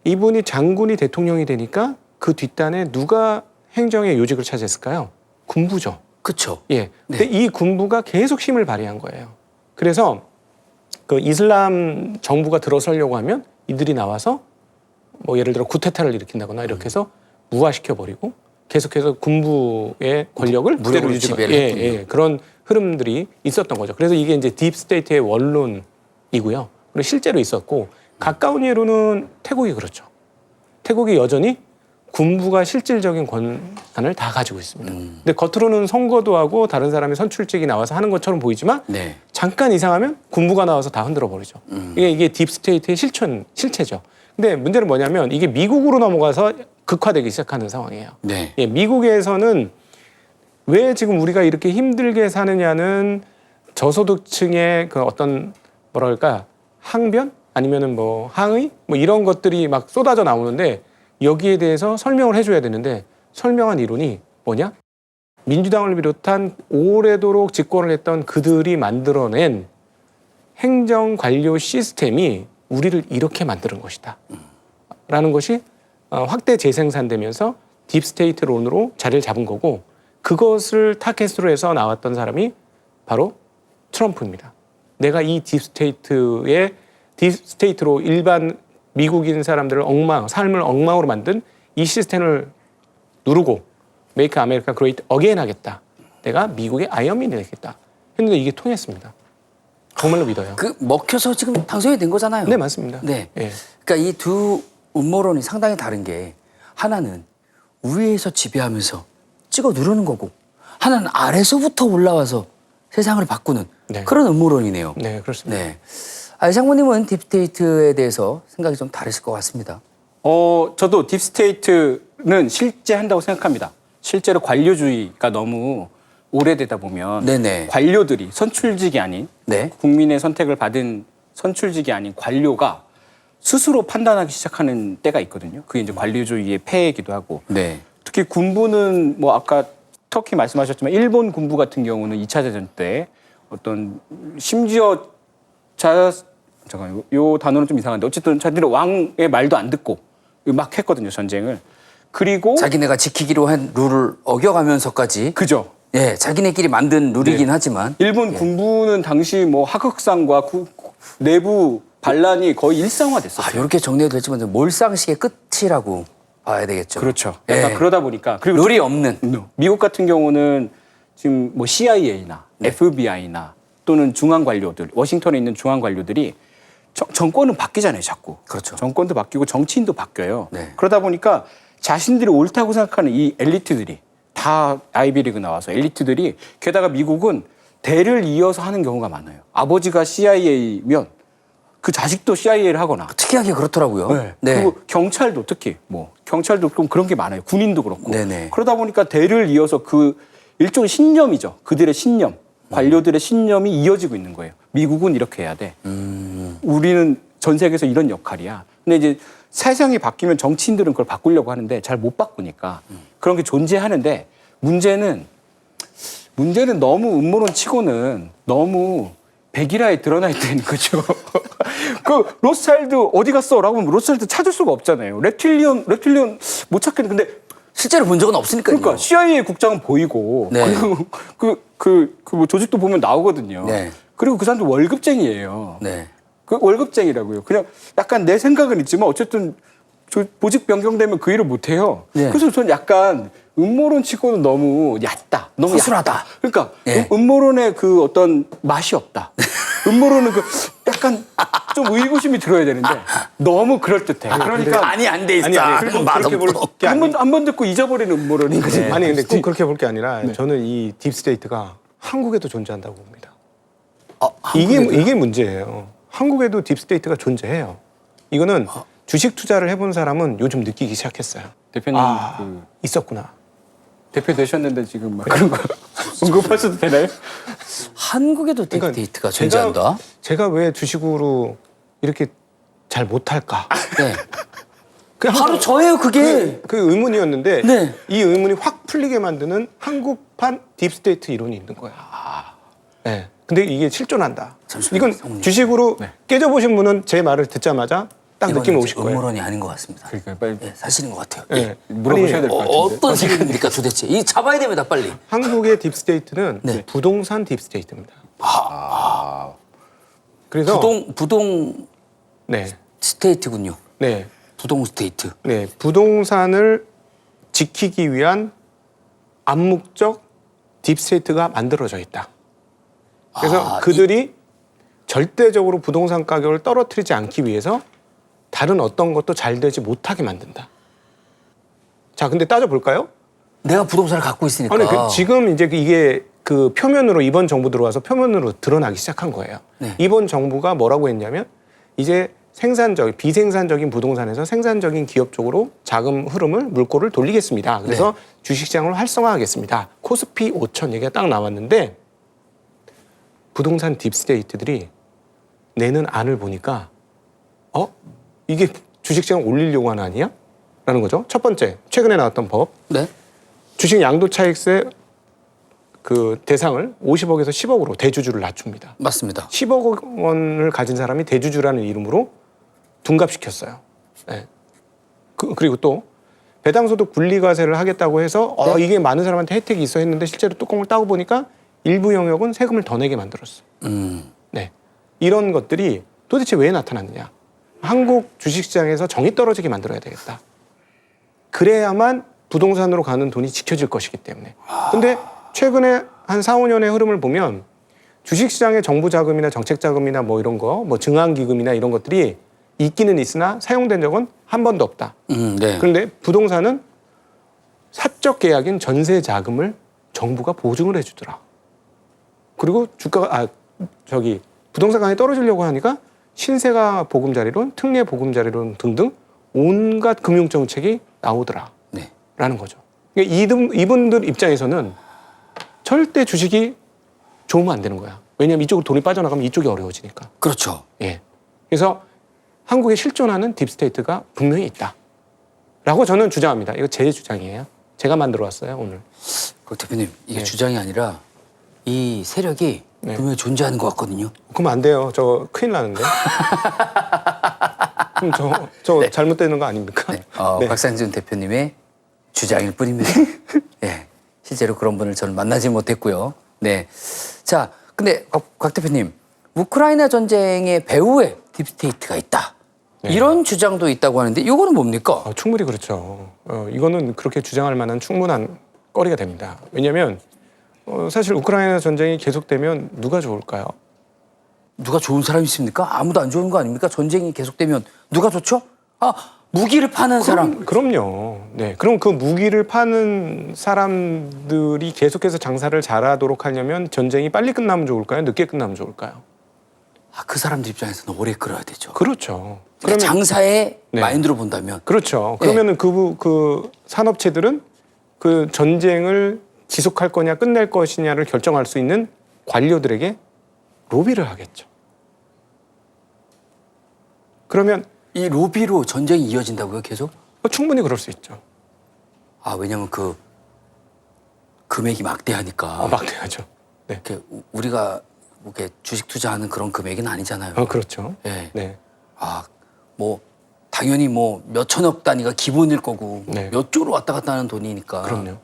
이분이 장군이 대통령이 되니까 그 뒷단에 누가 행정의 요직을 차지했을까요? 군부죠. 그렇죠. 예. 근데 이 군부가 계속 힘을 발휘한 거예요. 그래서 그 이슬람 정부가 들어서려고 하면 이들이 나와서 뭐 예를 들어 쿠데타를 일으킨다거나 이렇게 해서 무화시켜 버리고 계속해서 군부의 권력을 무력으로 그대로 지배를 했군요. 그런 흐름들이 있었던 거죠. 그래서 이게 이제 딥스테이트의 원론이고요. 그리고 실제로 있었고 가까운 예로는 태국이 그렇죠. 태국이 여전히 군부가 실질적인 권한을 다 가지고 있습니다. 근데 겉으로는 선거도 하고 다른 사람의 선출직이 나와서 하는 것처럼 보이지만 네. 잠깐 이상하면 군부가 나와서 다 흔들어 버리죠. 이게 딥스테이트의 실체죠. 근데 문제는 뭐냐면 이게 미국으로 넘어가서 극화되기 시작하는 상황이에요. 네. 예, 미국에서는 왜 지금 우리가 이렇게 힘들게 사느냐는 저소득층의 그 어떤 뭐랄까 항변 아니면은 뭐 항의 뭐 이런 것들이 막 쏟아져 나오는데 여기에 대해서 설명을 해줘야 되는데 설명한 이론이 뭐냐? 민주당을 비롯한 오래도록 집권을 했던 그들이 만들어낸 행정 관료 시스템이 우리를 이렇게 만드는 것이다. 라는 것이 확대 재생산되면서 딥스테이트론으로 자리를 잡은 거고 그것을 타겟으로 해서 나왔던 사람이 바로 트럼프입니다. 내가 이 딥스테이트로 일반 미국인 사람들을 삶을 엉망으로 만든 이 시스템을 누르고 메이크 아메리카 그레이트 어게인 하겠다. 내가 미국의 아이언맨이 되겠다. 했는데 이게 통했습니다. 정말로 믿어요. 그 먹혀서 지금 당선이 된 거잖아요. 네, 맞습니다. 네. 예. 그러니까 이 두 음모론이 상당히 다른 게 하나는 위에서 지배하면서 찍어 누르는 거고 하나는 아래서부터 올라와서 세상을 바꾸는 네. 그런 음모론이네요. 네, 그렇습니다. 네. 아, 장모님은 딥스테이트에 대해서 생각이 좀 다르실 것 같습니다. 저도 딥스테이트는 실제 한다고 생각합니다. 실제로 관료주의가 너무 오래되다 보면 네네. 관료들이 선출직이 아닌 네. 국민의 선택을 받은 선출직이 아닌 관료가 스스로 판단하기 시작하는 때가 있거든요. 그게 이제 관료주의의 폐해이기도 하고 네. 특히 군부는 뭐 아까 터키 말씀하셨지만 일본 군부 같은 경우는 2차 대전 때 어떤 심지어 잠깐 요 단어는 좀 이상한데 어쨌든 자기들 왕의 말도 안 듣고 막 했거든요 전쟁을. 그리고 자기네가 지키기로 한 룰을 어겨가면서까지 그죠. 예, 자기네끼리 만든 룰이긴 네. 하지만 일본 군부는 당시 뭐 하극상과 내부 반란이 거의 일상화됐었어요. 아, 이렇게 정리해도 될지만 몰상식의 끝이라고 봐야 되겠죠. 그렇죠. 약간 예. 그러다 보니까 그리고 룰이 없는 미국 같은 경우는 지금 뭐 CIA나 FBI나 또는 중앙 관료들, 워싱턴에 있는 중앙 관료들이 정권은 바뀌잖아요, 자꾸. 그렇죠. 정권도 바뀌고 정치인도 바뀌어요. 네. 그러다 보니까 자신들이 옳다고 생각하는 이 엘리트들이 다 아이비리그 나와서 엘리트들이 게다가 미국은 대를 이어서 하는 경우가 많아요. 아버지가 CIA면 그 자식도 CIA를 하거나. 특이하게 그렇더라고요. 네. 그리고 경찰도 특히 뭐 경찰도 좀 그런 게 많아요. 군인도 그렇고. 네네. 그러다 보니까 대를 이어서 그 일종의 신념이죠. 그들의 신념, 관료들의 신념이 이어지고 있는 거예요. 미국은 이렇게 해야 돼. 우리는 전 세계에서 이런 역할이야. 근데 이제 세상이 바뀌면 정치인들은 그걸 바꾸려고 하는데 잘 못 바꾸니까 그런 게 존재하는데 문제는 너무 음모론 치고는 너무 백일화에 드러나 있다는 거죠. 그 로스차일드 어디 갔어? 라고 하면 로스차일드 찾을 수가 없잖아요. reptilian 못 찾겠는데 근데 실제로 본 적은 없으니까요. 그러니까 CIA 국장은 보이고 네. 그리고 뭐 조직도 보면 나오거든요. 네. 그리고 그 사람들 월급쟁이에요. 네. 그 월급쟁이라고요. 그냥 약간 내 생각은 있지만 어쨌든 보직 변경되면 그 일을 못 해요. 네. 그래서 저는 약간 음모론 치고는 너무 얕다. 너무 허술하다. 얕다. 그러니까 네. 음모론의 그 어떤 맛이 없다. 음모론은 그 약간 좀 의구심이 들어야 되는데 너무 그럴듯해. 그러니까 아니 안 돼 있어. 아니, 그리고 그렇게 볼 게 한 번 듣고 잊어버리는 음모론인 거지. 아니 근데 꼭 그렇게 볼 게 아니라 저는 이 딥스테이트가 한국에도 존재한다고 봅니다. 이게 문제예요. 한국에도 딥스테이트가 존재해요. 이거는 주식 투자를 해본 사람은 요즘 느끼기 시작했어요. 대표님 있었구나. 대표 되셨는데 지금 막 그런 거 언급하셔도 되나요? 한국에도 그러니까 딥스테이트가 존재한다. 제가 왜 주식으로 이렇게 잘 못할까? 네. 그냥 바로 저예요, 그게. 그 의문이었는데 네. 이 의문이 확 풀리게 만드는 한국판 딥스테이트 이론이 있는 거예요. 네. 근데 이게 실존한다. 잠시만요, 이건 성님. 주식으로 깨져보신 분은 제 말을 듣자마자 딱 이건 느낌 이제 오실 거예요. 음모론이 아닌 것 같습니다. 그러니까 빨리 네, 사실인 것 같아요. 네. 물어보셔야 될 것 같은데. 어떤 세계입니까 도대체? 이 잡아야 됩니다, 빨리. 한국의 딥스테이트는 네. 부동산 딥스테이트입니다. 그래서 부동 네, 스테이트군요. 네, 부동 스테이트. 네, 부동산을 지키기 위한 암묵적 딥스테이트가 만들어져 있다. 그래서 그들이 절대적으로 부동산 가격을 떨어뜨리지 않기 위해서 다른 어떤 것도 잘 되지 못하게 만든다. 자, 근데 따져볼까요? 내가 부동산을 갖고 있으니까. 아니, 지금 이제 이게 그 표면으로 이번 정부 들어와서 표면으로 드러나기 시작한 거예요. 네. 이번 정부가 뭐라고 했냐면 이제 비생산적인 부동산에서 생산적인 기업 쪽으로 자금 흐름을 물꼬를 돌리겠습니다. 그래서 주식시장을 활성화하겠습니다. 코스피 5천 얘기가 딱 나왔는데 부동산 딥스테이트들이 내는 안을 보니까 이게 주식시장 올리려고 하는 아니야? 라는 거죠. 첫 번째, 최근에 나왔던 법. 네. 주식 양도 차익세 그 대상을 50억에서 10억으로 대주주를 낮춥니다. 맞습니다. 10억 원을 가진 사람이 대주주라는 이름으로 둔갑시켰어요. 네. 그리고 또 배당소득 분리과세를 하겠다고 해서 이게 많은 사람한테 혜택이 있어 했는데 실제로 뚜껑을 따고 보니까 일부 영역은 세금을 더 내게 만들었어. 네. 이런 것들이 도대체 왜 나타났느냐? 한국 주식시장에서 정이 떨어지게 만들어야 되겠다. 그래야만 부동산으로 가는 돈이 지켜질 것이기 때문에. 근데 최근에 한 4, 5년의 흐름을 보면 주식시장의 정부 자금이나 정책 자금이나 뭐 이런 거, 뭐 증환기금이나 이런 것들이 있기는 있으나 사용된 적은 한 번도 없다. 네. 그런데 부동산은 사적 계약인 전세 자금을 정부가 보증을 해주더라. 그리고 주가가 부동산 가격이 떨어지려고 하니까 신세가 보금자리론, 특례 보금자리론 등등 온갖 금융 정책이 나오더라. 네. 라는 거죠. 그러니까 이분들 입장에서는 절대 주식이 좋으면 안 되는 거야. 왜냐하면 이쪽으로 돈이 빠져나가면 이쪽이 어려워지니까. 그렇죠. 예. 그래서 한국에 실존하는 딥스테이트가 분명히 있다. 라고 저는 주장합니다. 이거 제 주장이에요. 제가 만들어 왔어요, 오늘. 그 대표님, 이게 네. 주장이 아니라 이 세력이 네. 분명히 존재하는 것 같거든요. 그럼 안 돼요. 저 큰일 나는데. 그럼 저 네. 잘못되는 거 아닙니까? 네. 네. 박상준 대표님의 주장일 뿐입니다. 네. 실제로 그런 분을 저는 만나지 못했고요. 네. 자, 근데 곽 대표님, 우크라이나 전쟁의 배후에 딥스테이트가 있다. 네. 이런 주장도 있다고 하는데 이거는 뭡니까? 충분히 그렇죠. 이거는 그렇게 주장할 만한 충분한 거리가 됩니다. 왜냐하면 사실 우크라이나 전쟁이 계속되면 누가 좋을까요? 누가 좋은 사람이 있습니까? 아무도 안 좋은 거 아닙니까? 전쟁이 계속되면 누가 좋죠? 무기를 파는 사람. 그럼요. 네. 그럼 그 무기를 파는 사람들이 계속해서 장사를 잘하도록 하려면 전쟁이 빨리 끝나면 좋을까요? 늦게 끝나면 좋을까요? 그 사람들 입장에서는 오래 끌어야 되죠. 그렇죠. 그러니까 장사의 네. 마인드로 본다면. 그렇죠. 네. 그러면은 그 산업체들은 그 전쟁을 지속할 거냐 끝낼 것이냐를 결정할 수 있는 관료들에게 로비를 하겠죠. 그러면 이 로비로 전쟁이 이어진다고요, 계속? 충분히 그럴 수 있죠. 왜냐면 그 금액이 막대하니까. 막대하죠. 네. 이렇게 우리가 이렇게 주식 투자하는 그런 금액은 아니잖아요. 그렇죠. 네. 네. 뭐 당연히 뭐 몇천억 단위가 기본일 거고 네. 몇 조로 왔다 갔다 하는 돈이니까. 그럼요.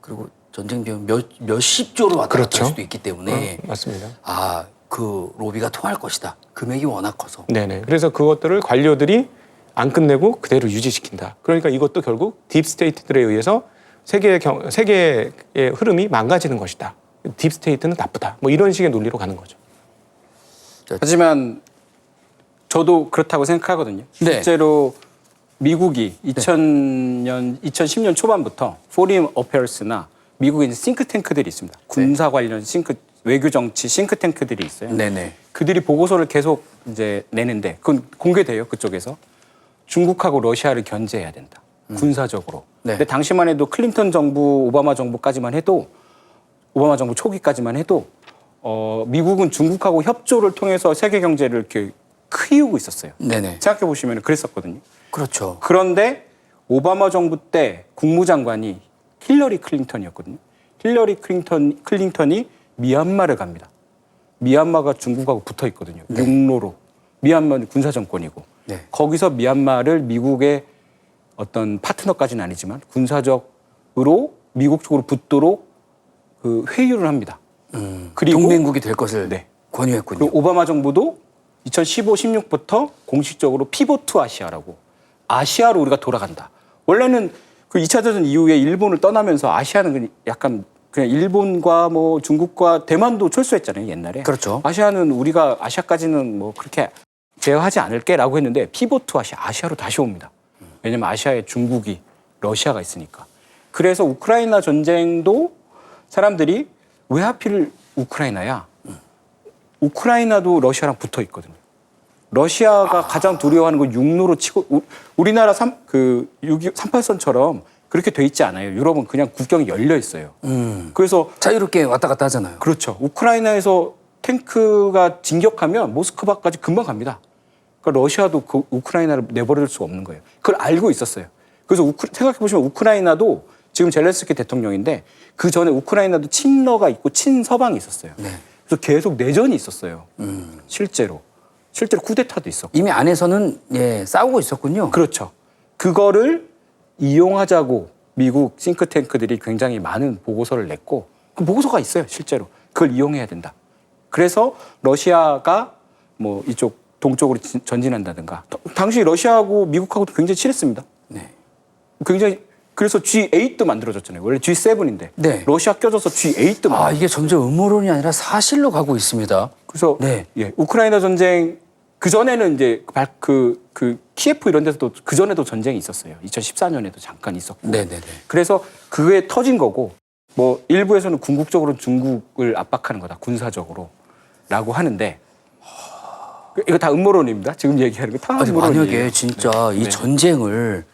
그리고 전쟁 비용 몇십 조로 왔다 그렇죠. 갔다 할 수도 있기 때문에 맞습니다. 그 로비가 통할 것이다. 금액이 워낙 커서. 네네. 그래서 그것들을 관료들이 안 끝내고 그대로 유지시킨다. 그러니까 이것도 결국 딥스테이트들에 의해서 세계의 흐름이 망가지는 것이다. 딥스테이트는 나쁘다. 뭐 이런 식의 논리로 가는 거죠. 하지만 저도 그렇다고 생각하거든요. 네. 실제로 미국이 2010년 초반부터 포리인 어페어스나 미국에 있는 싱크탱크들이 있습니다. 군사 관련 외교 정치 싱크탱크들이 있어요. 네네. 그들이 보고서를 계속 이제 내는데 그건 공개돼요. 그쪽에서 중국하고 러시아를 견제해야 된다. 군사적으로. 네. 근데 당시만 해도 클린턴 정부, 오바마 정부까지만 해도 오바마 정부 초기까지만 해도 미국은 중국하고 협조를 통해서 세계 경제를 이렇게 키우고 있었어요. 네네. 생각해 보시면 그랬었거든요. 그렇죠. 그런데 오바마 정부 때 국무장관이 힐러리 클린턴이었거든요. 힐러리 클린턴이 미얀마를 갑니다. 미얀마가 중국하고 붙어 있거든요. 육로로. 미얀마는 군사 정권이고. 네. 거기서 미얀마를 미국의 어떤 파트너까지는 아니지만 군사적으로 미국 쪽으로 붙도록 그 회유를 합니다. 그리고 동맹국이 될 것을 네. 권유했군요. 그리고 오바마 정부도 2015, 16부터 공식적으로 피봇 투 아시아라고 아시아로 우리가 돌아간다. 원래는 그 2차 대전 이후에 일본을 떠나면서 아시아는 약간 그냥 일본과 뭐 중국과 대만도 철수했잖아요, 옛날에. 그렇죠. 아시아는 우리가 아시아까지는 뭐 그렇게 제어하지 않을게라고 했는데 피봇 투 아시아로 다시 옵니다. 왜냐면 아시아에 중국이 러시아가 있으니까. 그래서 우크라이나 전쟁도 사람들이 왜 하필 우크라이나야? 우크라이나도 러시아랑 붙어 있거든요. 러시아가 가장 두려워하는 건 육로로 치고 우리나라 38선처럼 그렇게 돼 있지 않아요. 유럽은 그냥 국경이 열려 있어요. 그래서 자유롭게 왔다 갔다 하잖아요. 그렇죠. 우크라이나에서 탱크가 진격하면 모스크바까지 금방 갑니다. 그러니까 러시아도 그 우크라이나를 내버릴 수가 없는 거예요. 그걸 알고 있었어요. 그래서 생각해 보시면 우크라이나도 지금 젤렌스키 대통령인데 그 전에 우크라이나도 친러가 있고 친서방이 있었어요. 네. 그래서 계속 내전이 있었어요. 실제로 쿠데타도 있었고. 이미 안에서는 싸우고 있었군요. 그렇죠. 그거를 이용하자고 미국 싱크탱크들이 굉장히 많은 보고서를 냈고 그 보고서가 있어요. 실제로. 그걸 이용해야 된다. 그래서 러시아가 뭐 이쪽 동쪽으로 전진한다든가. 당시 러시아하고 미국하고도 굉장히 친했습니다. 네. 굉장히 그래서 G8도 만들어졌잖아요. 원래 G7인데 네. 러시아 껴져서 G8도 아, 이게 점점 음모론이 아니라 사실로 가고 있습니다. 그래서 네. 예, 우크라이나 전쟁 그 전에는 이제 그 키예프 이런 데서도 그 전에도 전쟁이 있었어요. 2014년에도 잠깐 있었고. 네네네. 그래서 그게 터진 거고 뭐 일부에서는 궁극적으로 중국을 압박하는 거다 군사적으로라고 하는데 이거 다 음모론입니다. 지금 얘기하는 거 다 아니, 음모론이에요. 만약에 진짜 이 네. 전쟁을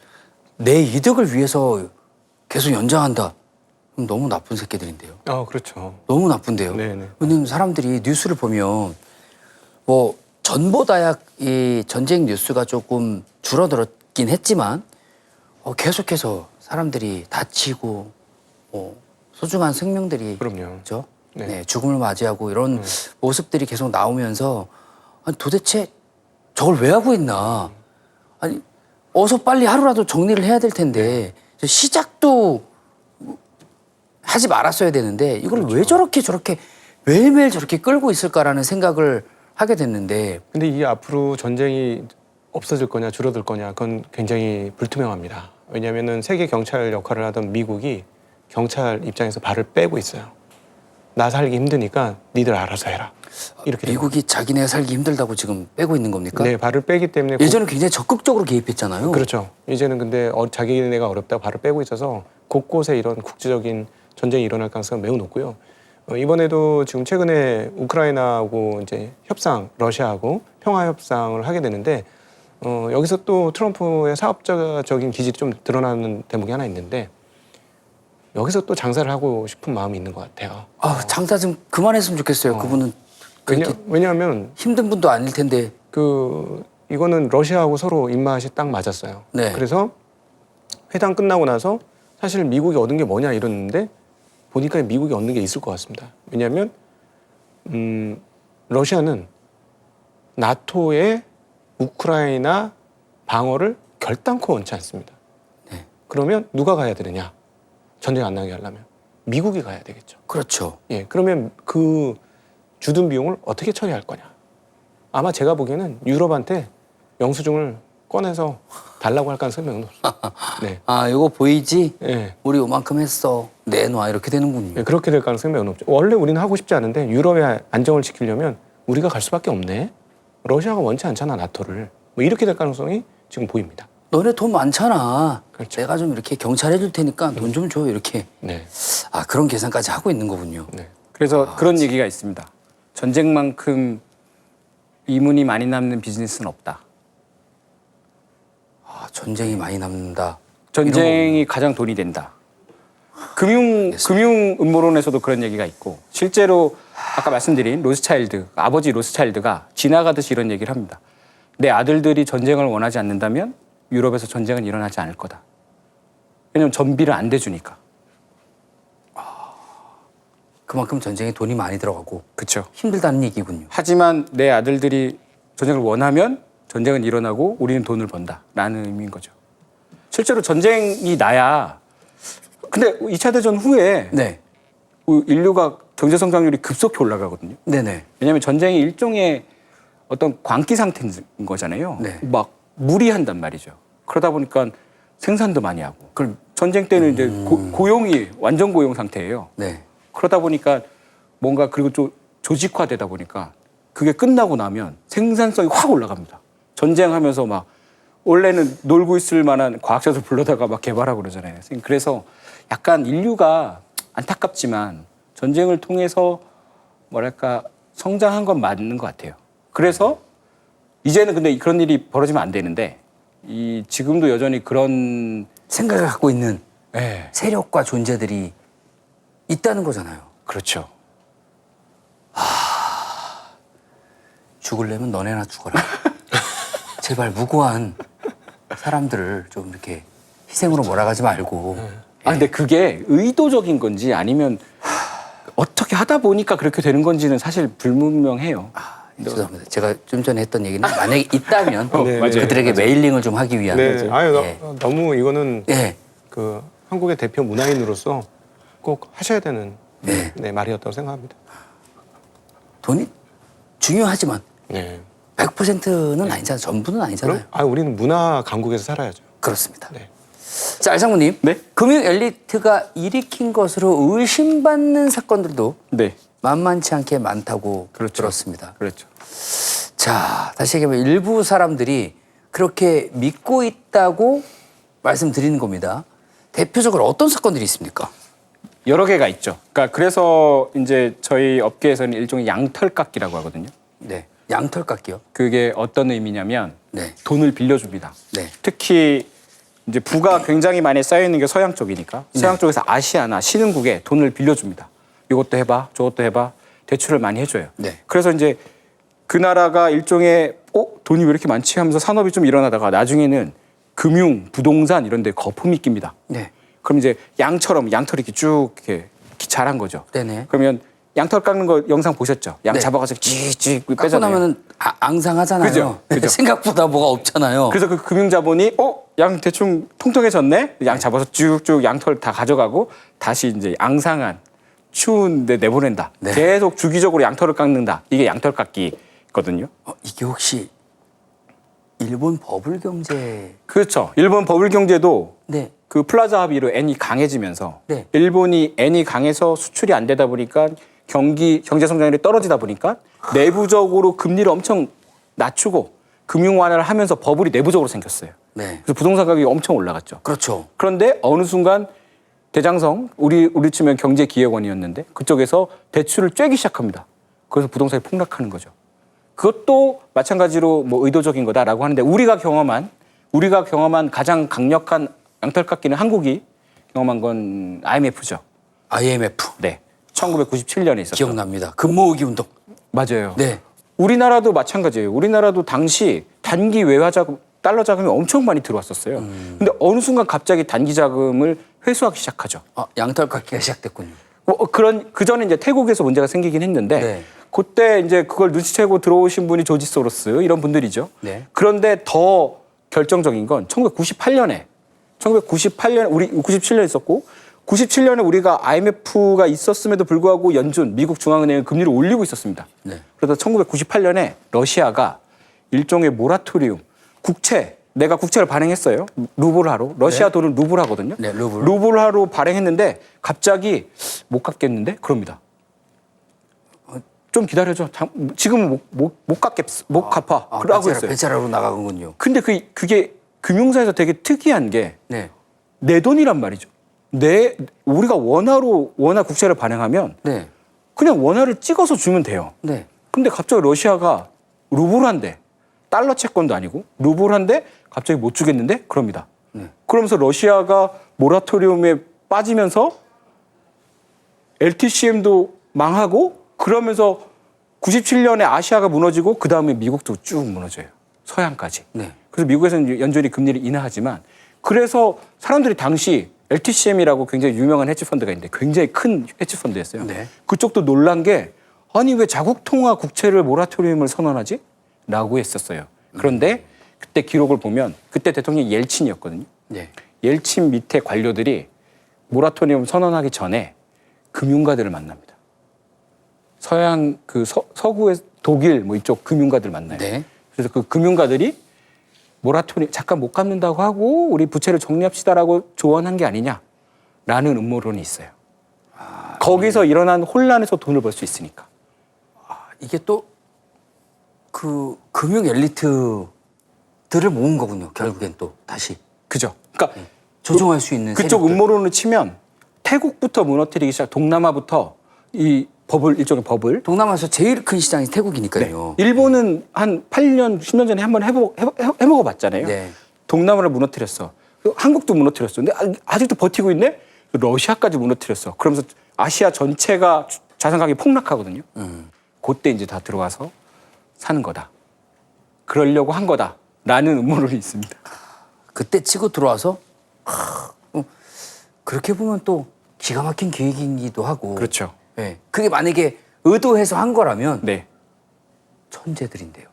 내 이득을 위해서 계속 연장한다. 그럼 너무 나쁜 새끼들인데요. 그렇죠. 너무 나쁜데요. 네네. 왜냐면 사람들이 뉴스를 보면 뭐 전보다야 이 전쟁 뉴스가 조금 줄어들었긴 했지만 계속해서 사람들이 다치고 소중한 생명들이 그럼요. 그죠? 네. 네, 죽음을 맞이하고 이런 모습들이 계속 나오면서 아니 도대체 저걸 왜 하고 있나? 아니 어서 빨리 하루라도 정리를 해야 될 텐데 시작도 하지 말았어야 되는데 이걸 왜 저렇게 매일매일 저렇게 끌고 있을까라는 생각을 하게 됐는데 근데 이게 앞으로 전쟁이 없어질 거냐 줄어들 거냐 그건 굉장히 불투명합니다. 왜냐하면은 세계 경찰 역할을 하던 미국이 경찰 입장에서 발을 빼고 있어요. 나 살기 힘드니까 니들 알아서 해라. 이렇게 미국이 자기네가 살기 힘들다고 지금 빼고 있는 겁니까? 네, 발을 빼기 때문에 예전에 굉장히 적극적으로 개입했잖아요. 그렇죠. 이제는 근데 자기네가 어렵다고 발을 빼고 있어서 곳곳에 이런 국제적인 전쟁이 일어날 가능성은 매우 높고요. 이번에도 지금 최근에 우크라이나하고 이제 러시아하고 평화 협상을 하게 되는데 여기서 또 트럼프의 사업적인 기질이 좀 드러나는 대목이 하나 있는데 여기서 또 장사를 하고 싶은 마음이 있는 것 같아요. 아, 장사 좀 그만했으면 좋겠어요. 그분은 그렇게 왜냐하면 힘든 분도 아닐 텐데. 이거는 러시아하고 서로 입맛이 딱 맞았어요. 네. 그래서 회담 끝나고 나서 사실 미국이 얻은 게 뭐냐 이러는데 보니까 미국이 얻는 게 있을 것 같습니다. 왜냐하면 러시아는 나토의 우크라이나 방어를 결단코 원치 않습니다. 네. 그러면 누가 가야 되느냐? 전쟁 안 나게 하려면 미국이 가야 되겠죠. 그렇죠. 예, 그러면 그 주둔 비용을 어떻게 처리할 거냐? 아마 제가 보기에는 유럽한테 영수증을 꺼내서 달라고 할 가능성이 매우 높습니다. 네. 아, 이거 보이지? 예. 우리 요만큼 했어. 내놔. 이렇게 되는군요. 예, 그렇게 될 가능성이 매우 높죠. 원래 우리는 하고 싶지 않은데 유럽의 안정을 지키려면 우리가 갈 수밖에 없네. 러시아가 원치 않잖아, 나토를. 뭐 이렇게 될 가능성이 지금 보입니다. 너네 돈 많잖아. 그렇죠. 내가 좀 이렇게 경찰 해줄 테니까 돈 좀 줘. 이렇게. 네. 아, 그런 계산까지 하고 있는 거군요. 네. 그래서 그런 얘기가 있습니다. 전쟁만큼 이문이 많이 남는 비즈니스는 없다. 아, 전쟁이 많이 남는다. 전쟁이 가장 돈이 된다. 금융 음모론에서도 그런 얘기가 있고 실제로 아까 말씀드린 로스차일드 아버지 로스차일드가 지나가듯이 이런 얘기를 합니다. 내 아들들이 전쟁을 원하지 않는다면 유럽에서 전쟁은 일어나지 않을 거다. 왜냐하면 전비를 안 대주니까. 그만큼 전쟁에 돈이 많이 들어가고 그렇죠. 힘들다는 얘기군요. 하지만 내 아들들이 전쟁을 원하면 전쟁은 일어나고 우리는 돈을 번다라는 의미인 거죠. 실제로 전쟁이 나야. 근데 2차 대전 후에 네. 인류가 경제 성장률이 급속히 올라가거든요. 네네. 왜냐하면 전쟁이 일종의 어떤 광기 상태인 거잖아요. 네. 막 무리한단 말이죠. 그러다 보니까 생산도 많이 하고. 그럼 전쟁 때는 이제 고용이 완전 고용 상태예요. 네. 그러다 보니까 뭔가 그리고 좀 조직화되다 보니까 그게 끝나고 나면 생산성이 확 올라갑니다. 전쟁하면서 막 원래는 놀고 있을 만한 과학자들 불러다가 막 개발하고 그러잖아요. 그래서 약간 인류가 안타깝지만 전쟁을 통해서 뭐랄까 성장한 건 맞는 것 같아요. 그래서 이제는 근데 그런 일이 벌어지면 안 되는데 지금도 여전히 그런 생각을 갖고 있는 네. 세력과 존재들이 있다는 거잖아요. 그렇죠. 죽을려면 너네나 죽어라. 제발 무고한 사람들을 좀 이렇게 희생으로 몰아가지 말고. 아 근데 그게 의도적인 건지 아니면 어떻게 하다 보니까 그렇게 되는 건지는 사실 불분명해요. 죄송합니다. 제가 좀 전에 했던 얘기는 만약에 있다면 네, 맞아요. 그들에게 메일링을 좀 하기 위한. 네. 아유, 예. 너무 이거는 예. 그 한국의 대표 문화인으로서 꼭 하셔야 되는 네. 말이었다고 생각합니다. 돈이 중요하지만 네. 100%는 아니잖아요. 전부는 아니잖아요. 우리는 문화 강국에서 살아야죠. 그렇습니다. 네. 자, 알상무님. 네? 금융 엘리트가 일으킨 것으로 의심받는 사건들도 네. 만만치 않게 많다고 그렇죠. 들었습니다. 그렇죠. 자, 다시 얘기하면 일부 사람들이 그렇게 믿고 있다고 말씀드리는 겁니다. 대표적으로 어떤 사건들이 있습니까? 여러 개가 있죠. 그러니까 그래서 이제 저희 업계에서는 일종의 양털깎기라고 하거든요. 네. 양털 깎기요. 그게 어떤 의미냐면 네. 돈을 빌려줍니다. 네. 특히 이제 부가 굉장히 많이 쌓여 있는 게 서양 쪽이니까 서양 쪽에서 아시아나 신흥국에 돈을 빌려줍니다. 이것도 해봐, 저것도 해봐, 대출을 많이 해줘요. 네. 그래서 이제 그 나라가 일종의 돈이 왜 이렇게 많지 하면서 산업이 좀 일어나다가 나중에는 금융, 부동산 이런 데 거품이 낍니다. 네. 그럼 이제 양처럼 양털이 이렇게 쭉 이렇게 자란 거죠. 네네. 그러면 양털 깎는 거 영상 보셨죠? 양 네. 잡아가지고 찌찌 깎고 빼잖아요. 나면은 앙상하잖아요. 그죠, 그죠. 생각보다 뭐가 없잖아요. 그래서 그 금융자본이 양 대충 통통해졌네. 양 잡아서 쭉쭉 양털 다 가져가고 다시 이제 앙상한 추운 데 내보낸다. 네. 계속 주기적으로 양털을 깎는다. 이게 양털 깎기거든요. 이게 혹시 일본 버블 경제? 그렇죠. 일본 버블 경제도 네. 그 플라자 합의로 엔이 강해지면서 네. 일본이 엔이 강해서 수출이 안 되다 보니까 경제 성장률이 떨어지다 보니까 내부적으로 금리를 엄청 낮추고 금융 완화를 하면서 버블이 내부적으로 생겼어요. 네. 그래서 부동산 가격이 엄청 올라갔죠. 그렇죠. 그런데 어느 순간 대장성 우리 치면 경제기획원이었는데 그쪽에서 대출을 쬐기 시작합니다. 그래서 부동산이 폭락하는 거죠. 그것도 마찬가지로 뭐 의도적인 거다라고 하는데 우리가 경험한 가장 강력한 양털깎기는 한국이 경험한 건 IMF죠. IMF. 네. 1997년에 있었죠. 기억납니다. 금모으기 운동. 맞아요. 네. 우리나라도 마찬가지예요. 우리나라도 당시 단기 외화 자금, 달러 자금이 엄청 많이 들어왔었어요. 근데 어느 순간 갑자기 단기 자금을 회수하기 시작하죠. 양털 깎기가 시작됐군요. 그 전에 이제 태국에서 문제가 생기긴 했는데 네. 그때 이제 그걸 눈치채고 들어오신 분이 조지 소로스 이런 분들이죠. 네. 그런데 더 결정적인 건 1998년에 우리 97년에 있었고 97년에 우리가 IMF가 있었음에도 불구하고 연준 미국 중앙은행은 금리를 올리고 있었습니다. 네. 그래서 1998년에 러시아가 일종의 모라토리움 내가 국채를 발행했어요. 루블화로. 러시아 네. 돈은 루블화거든요. 네, 루블. 루블화로 발행했는데 갑자기 못 갚겠는데? 그럽니다. 좀 기다려줘. 지금은 못 갚아. 라고 했어요. 배차라로 나가군요. 근데 그게 금융사에서 되게 특이한 게 내 네. 돈이란 말이죠. 우리가 원화 국채를 발행하면 네. 그냥 원화를 찍어서 주면 돼요. 네. 근데 갑자기 러시아가 루블한데 달러 채권도 아니고 루블한데 갑자기 못 주겠는데? 그럽니다. 네. 그러면서 러시아가 모라토리움에 빠지면서 LTCM도 망하고 그러면서 97년에 아시아가 무너지고 그다음에 미국도 쭉 무너져요. 서양까지. 네. 그래서 미국에서는 연준이 금리를 인하하지만 그래서 사람들이 당시 LTCM이라고 굉장히 유명한 헤지펀드가 있는데 굉장히 큰 헤지펀드였어요. 네. 그쪽도 놀란 게 아니 왜 자국 통화 국채를 모라토리움을 선언하지? 라고 했었어요. 그런데 그때 기록을 보면 그때 대통령이 옐친이었거든요. 네. 옐친 밑에 관료들이 모라토리움 선언하기 전에 금융가들을 만납니다. 서양 서구의 독일 뭐 이쪽 금융가들 만나요. 네. 그래서 그 금융가들이 모라토리움 잠깐 못 갚는다고 하고 우리 부채를 정리합시다라고 조언한 게 아니냐라는 음모론이 있어요. 거기서 일어난 혼란에서 돈을 벌 수 있으니까. 이게 또 그 금융 엘리트들을 모은 거군요. 결국엔 또 다시 그죠? 그러니까 조종할 수 있는 그쪽 세력들. 음모론을 치면 태국부터 무너뜨리기 시작, 동남아부터 이 일종의 버블. 동남아에서 제일 큰 시장이 태국이니까요. 일본은 한 8년, 10년 전에 한번 해먹어봤잖아요. 네. 동남아를 무너뜨렸어. 한국도 무너뜨렸어. 근데 아직도 버티고 있네? 러시아까지 무너뜨렸어. 그러면서 아시아 전체가 자산 가격이 폭락하거든요. 그때 이제 다 들어와서 사는 거다. 그러려고 한 거다라는 음모론이 있습니다. 그때 치고 들어와서 그렇게 보면 또 기가 막힌 계획이기도 하고. 그렇죠. 네. 그게 만약에 의도해서 한 거라면 네. 천재들인데요.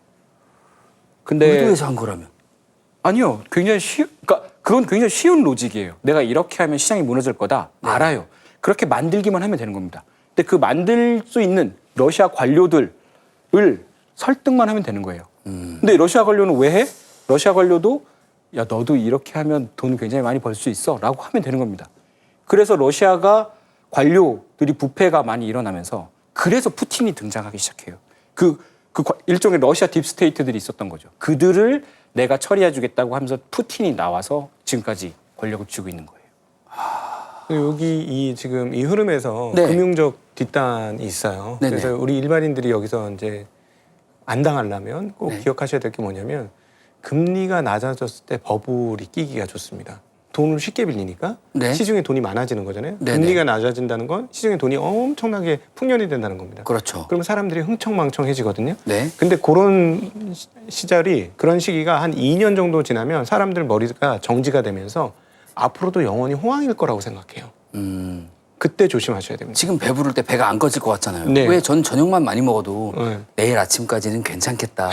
근데 의도해서 한 거라면. 아니요. 그러니까 그건 굉장히 쉬운 로직이에요. 내가 이렇게 하면 시장이 무너질 거다. 네. 알아요. 그렇게 만들기만 하면 되는 겁니다. 근데 그 만들 수 있는 러시아 관료들을 설득만 하면 되는 거예요. 근데 러시아 관료는 왜 해? 러시아 관료도 야 너도 이렇게 하면 돈 굉장히 많이 벌 수 있어라고 하면 되는 겁니다. 그래서 러시아가 관료들이 부패가 많이 일어나면서 그래서 푸틴이 등장하기 시작해요. 일종의 러시아 딥스테이트들이 있었던 거죠. 그들을 내가 처리해주겠다고 하면서 푸틴이 나와서 지금까지 권력을 쥐고 있는 거예요. 여기 지금 이 흐름에서 네. 금융적 뒷단이 있어요. 네네. 그래서 우리 일반인들이 여기서 이제 안 당하려면 꼭 네. 기억하셔야 될 게 뭐냐면 금리가 낮아졌을 때 버블이 끼기가 좋습니다. 돈을 쉽게 빌리니까 네. 시중에 돈이 많아지는 거잖아요. 네네. 금리가 낮아진다는 건 시중에 돈이 엄청나게 풍년이 된다는 겁니다. 그렇죠. 그러면 사람들이 흥청망청해지거든요. 네. 근데 그런 시절이 그런 시기가 한 2년 정도 지나면 사람들 머리가 정지가 되면서 앞으로도 영원히 호황일 거라고 생각해요. 그때 조심하셔야 됩니다. 지금 배부를 때 배가 안 꺼질 것 같잖아요. 네. 왜 전 저녁만 많이 먹어도 네. 내일 아침까지는 괜찮겠다.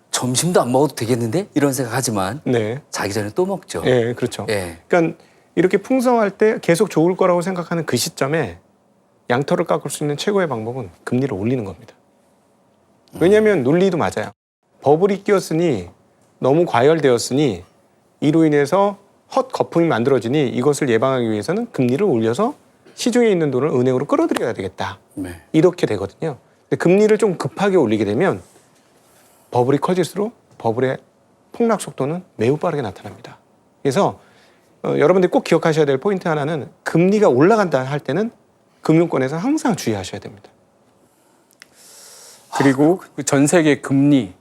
점심도 안 먹어도 되겠는데? 이런 생각하지만 네. 자기 전에 또 먹죠. 예, 그렇죠. 예. 그러니까 이렇게 풍성할 때 계속 좋을 거라고 생각하는 그 시점에 양털을 깎을 수 있는 최고의 방법은 금리를 올리는 겁니다. 왜냐하면 논리도 맞아요. 버블이 끼었으니 너무 과열되었으니 이로 인해서 헛 거품이 만들어지니 이것을 예방하기 위해서는 금리를 올려서 시중에 있는 돈을 은행으로 끌어들여야 되겠다. 네. 이렇게 되거든요. 근데 금리를 좀 급하게 올리게 되면 버블이 커질수록 버블의 폭락 속도는 매우 빠르게 나타납니다. 그래서 여러분들이 꼭 기억하셔야 될 포인트 하나는 금리가 올라간다 할 때는 금융권에서 항상 주의하셔야 됩니다. 그리고 전 세계 금리를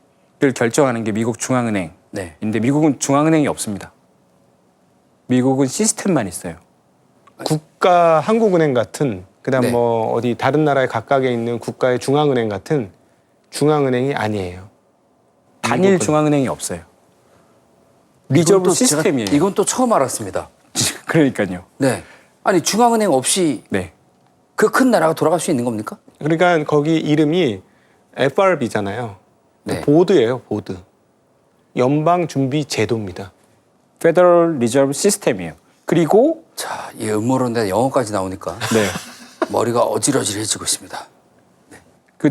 결정하는 게 미국 중앙은행인데 네. 미국은 중앙은행이 없습니다. 미국은 시스템만 있어요. 국가 한국은행 같은 그다음 네. 뭐 어디 다른 나라의 각각에 있는 국가의 중앙은행 같은 중앙은행이 아니에요. 단일 미국은. 중앙은행이 없어요. 이건 리저브 또 시스템이에요. 이건 또 처음 알았습니다. 그러니까요. 네. 아니 중앙은행 없이 네. 그 큰 나라가 돌아갈 수 있는 겁니까? 그러니까 거기 이름이 FRB잖아요. 네. 보드예요, 보드. 연방준비제도입니다. Federal Reserve System이에요. 그리고 자, 이 음모론에 영어까지 나오니까 네. 머리가 어지러지해지고 있습니다. 그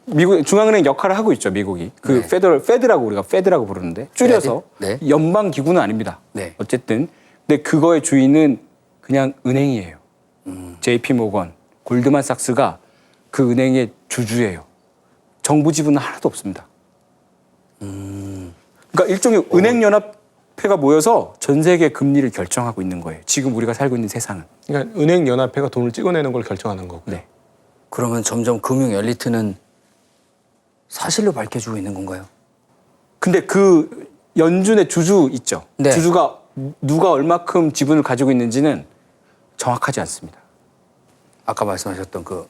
미국 중앙은행 역할을 하고 있죠, 미국이. 그 네. 페드라고 우리가 페드라고 부르는데 줄여서 네. 연방 기구는 아닙니다. 네. 어쨌든 근데 그거의 주인은 그냥 은행이에요. JP 모건, 골드만삭스가 그 은행의 주주예요. 정부 지분은 하나도 없습니다. 그러니까 일종의 은행 연합회가 모여서 전 세계 금리를 결정하고 있는 거예요. 지금 우리가 살고 있는 세상은. 그러니까 은행연합회가 돈을 찍어내는 걸 결정하는 거고요. 네. 그러면 점점 금융 엘리트는 사실로 밝혀지고 있는 건가요? 근데 그 연준의 주주 있죠. 네. 주주가 누가 얼마큼 지분을 가지고 있는지는 정확하지 않습니다. 아까 말씀하셨던 그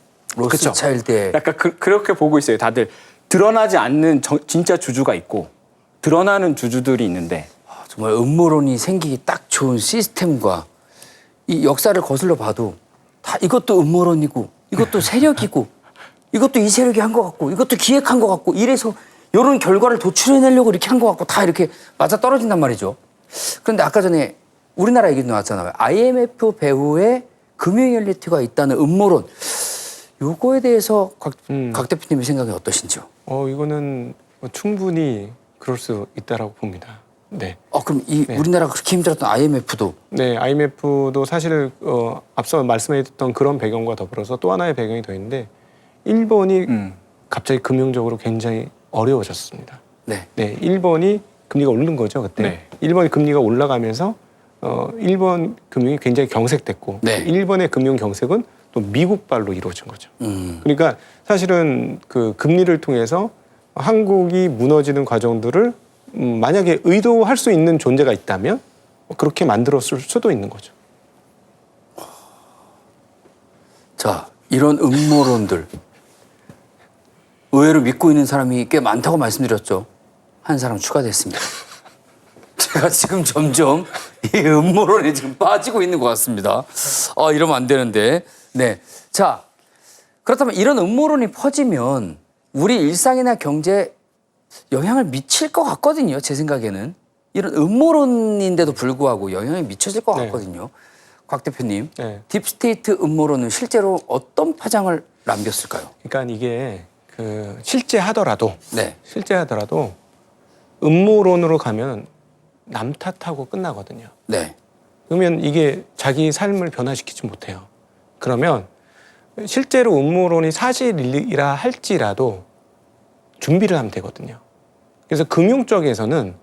그쵸. 로스차일드의 약간 그렇게 보고 있어요. 다들 드러나지 않는 진짜 주주가 있고 드러나는 주주들이 있는데 정말 음모론이 생기기 딱 좋은 시스템과 이 역사를 거슬러 봐도 다 이것도 음모론이고 이것도 세력이고 이것도 이 세력이 한 것 같고 이것도 기획한 것 같고 이래서 이런 결과를 도출해내려고 이렇게 한 것 같고 다 이렇게 맞아 떨어진단 말이죠. 그런데 아까 전에 우리나라 얘기 나왔잖아요. IMF 배후에 금융 엘리트가 있다는 음모론. 요거에 대해서 곽 대표님의 생각이 어떠신지요? 이거는 뭐 충분히 그럴 수 있다라고 봅니다. 네. 그럼 이 우리나라가 그렇게 힘들었던 IMF도 네, IMF도 사실 앞서 말씀해드렸던 그런 배경과 더불어서 또 하나의 배경이 더 있는데 일본이 갑자기 금융적으로 굉장히 어려워졌습니다. 네. 네, 일본이 금리가 오른 거죠 그때. 네. 일본이 금리가 올라가면서 일본 금융이 굉장히 경색됐고 네. 일본의 금융 경색은 또 미국발로 이루어진 거죠. 그러니까 사실은 그 금리를 통해서 한국이 무너지는 과정들을 만약에 의도할 수 있는 존재가 있다면 그렇게 만들었을 수도 있는 거죠. 자, 이런 음모론들 의외로 믿고 있는 사람이 꽤 많다고 말씀드렸죠. 한 사람 추가됐습니다. 제가 지금 점점 이 음모론에 지금 빠지고 있는 것 같습니다. 이러면 안 되는데. 네. 자, 그렇다면 이런 음모론이 퍼지면 우리 일상이나 경제에 영향을 미칠 것 같거든요. 제 생각에는. 이런 음모론인데도 불구하고 영향이 미쳐질 것 네. 같거든요. 곽 대표님, 네. 딥스테이트 음모론은 실제로 어떤 파장을 남겼을까요? 그러니까 이게 그 실제 하더라도 네. 음모론으로 가면 남 탓하고 끝나거든요. 네. 그러면 이게 자기 삶을 변화시키지 못해요. 그러면 실제로 음모론이 사실이라 할지라도 준비를 하면 되거든요. 그래서 금융 쪽에서는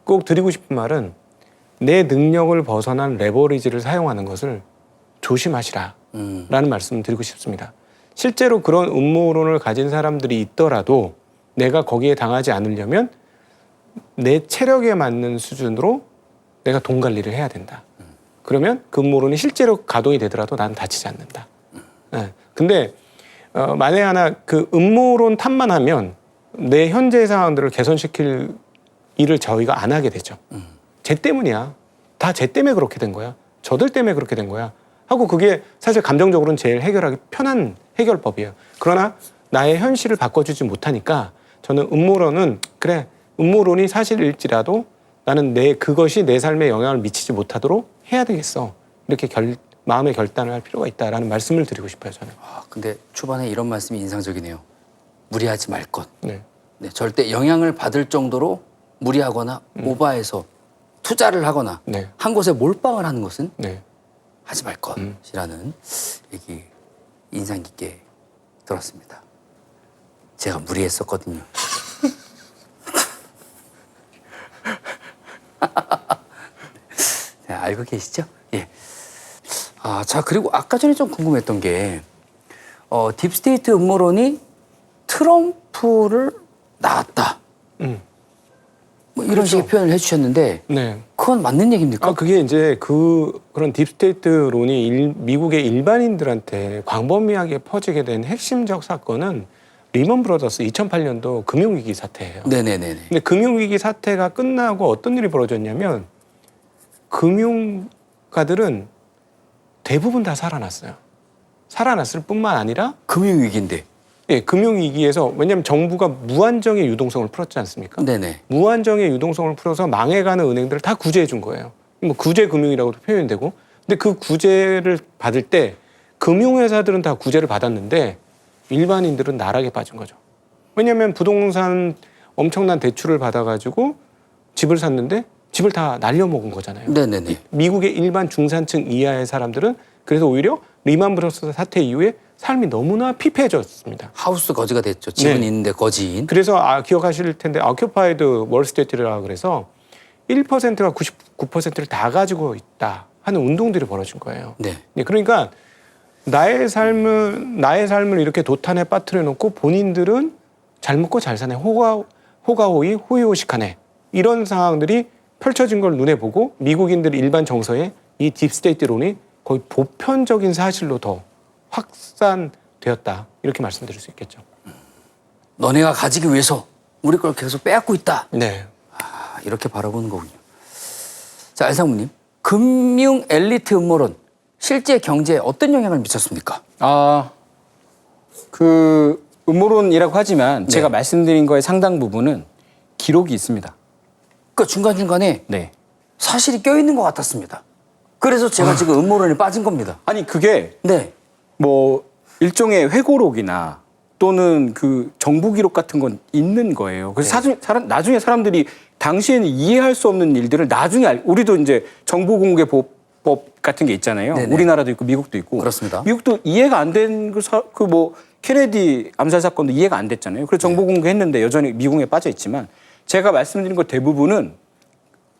꼭 드리고 싶은 말은 내 능력을 벗어난 레버리지를 사용하는 것을 조심하시라라는 말씀을 드리고 싶습니다. 실제로 그런 음모론을 가진 사람들이 있더라도 내가 거기에 당하지 않으려면 내 체력에 맞는 수준으로 내가 돈 관리를 해야 된다. 그러면 그 음모론이 실제로 가동이 되더라도 나는 다치지 않는다. 네. 근데 만에 하나 그 음모론 탓만 하면 내 현재 상황들을 개선시킬 일을 저희가 안 하게 되죠. 쟤 때문이야. 다 쟤 때문에 그렇게 된 거야. 저들 때문에 그렇게 된 거야. 하고 그게 사실 감정적으로는 제일 해결하기 편한 해결법이에요. 그러나 나의 현실을 바꿔주지 못하니까 저는 음모론은 그래 음모론이 사실일지라도 나는 그것이 내 삶에 영향을 미치지 못하도록 해야 되겠어. 이렇게 마음의 결단을 할 필요가 있다라는 말씀을 드리고 싶어요. 저는. 아, 근데 초반에 이런 말씀이 인상적이네요. 무리하지 말 것. 네. 네, 절대 영향을 받을 정도로 무리하거나 오버해서 투자를 하거나 네. 한 곳에 몰빵을 하는 것은 네. 하지 말 것이라는 얘기 인상 깊게 들었습니다. 제가 무리했었거든요. 네, 알고 계시죠? 예. 아, 자, 그리고 아까 전에 좀 궁금했던 게 딥스테이트 음모론이 트럼프를 낳았다. 뭐 이런 그렇죠. 식의 표현을 해주셨는데 네. 그건 맞는 얘기입니까? 그게 이제 그런 딥스테이트론이 미국의 일반인들한테 광범위하게 퍼지게 된 핵심적 사건은 리먼 브러더스 2008년도 금융위기 사태예요. 네네네네. 근데 금융위기 사태가 끝나고 어떤 일이 벌어졌냐면 금융가들은 대부분 다 살아났어요. 살아났을 뿐만 아니라 금융위기인데. 예, 금융위기에서 왜냐하면 정부가 무한정의 유동성을 풀었지 않습니까? 네네. 무한정의 유동성을 풀어서 망해가는 은행들을 다 구제해 준 거예요. 뭐 구제 금융이라고도 표현이 되고. 근데 그 구제를 받을 때 금융회사들은 다 구제를 받았는데 일반인들은 나락에 빠진 거죠. 왜냐하면 부동산 엄청난 대출을 받아가지고 집을 샀는데 집을 다 날려먹은 거잖아요. 네네네. 미국의 일반 중산층 이하의 사람들은 그래서 오히려 리만 브러더스 사태 이후에 삶이 너무나 피폐해졌습니다. 하우스 거지가 됐죠. 집은 네. 있는데 거지인. 그래서 기억하실 텐데 아큐파이드 월스트리트라 그래서 1%가 99%를 다 가지고 있다 하는 운동들이 벌어진 거예요. 네. 네, 그러니까 나의 삶을 이렇게 도탄에 빠뜨려 놓고 본인들은 잘 먹고 잘 사네. 호가호의 호의호식하네. 이런 상황들이 펼쳐진 걸 눈에 보고 미국인들 일반 정서에 이 딥스테이트론이 거의 보편적인 사실로 더 확산되었다. 이렇게 말씀드릴 수 있겠죠. 너네가 가지기 위해서 우리 걸 계속 빼앗고 있다. 네. 아, 이렇게 바라보는 거군요. 자, 알사무님. 금융 엘리트 음모론. 실제 경제에 어떤 영향을 미쳤습니까? 그 음모론이라고 하지만 네. 제가 말씀드린 거의 상당 부분은 기록이 있습니다. 그러니까 중간중간에 네. 사실이 껴있는 것 같았습니다. 그래서 제가 지금 음모론에 빠진 겁니다. 아니 그게 네. 뭐 일종의 회고록이나 또는 그 정부 기록 같은 건 있는 거예요. 그래서 나중에 사람들이 당시에는 이해할 수 없는 일들을 나중에 우리도 이제 정보공개법 같은 게 있잖아요. 네네. 우리나라도 있고 미국도 있고. 그렇습니다. 미국도 이해가 안 된 그 뭐 케네디 암살 사건도 이해가 안 됐잖아요. 그래서 정보 공개했는데 여전히 미궁에 빠져 있지만 제가 말씀드린 것 대부분은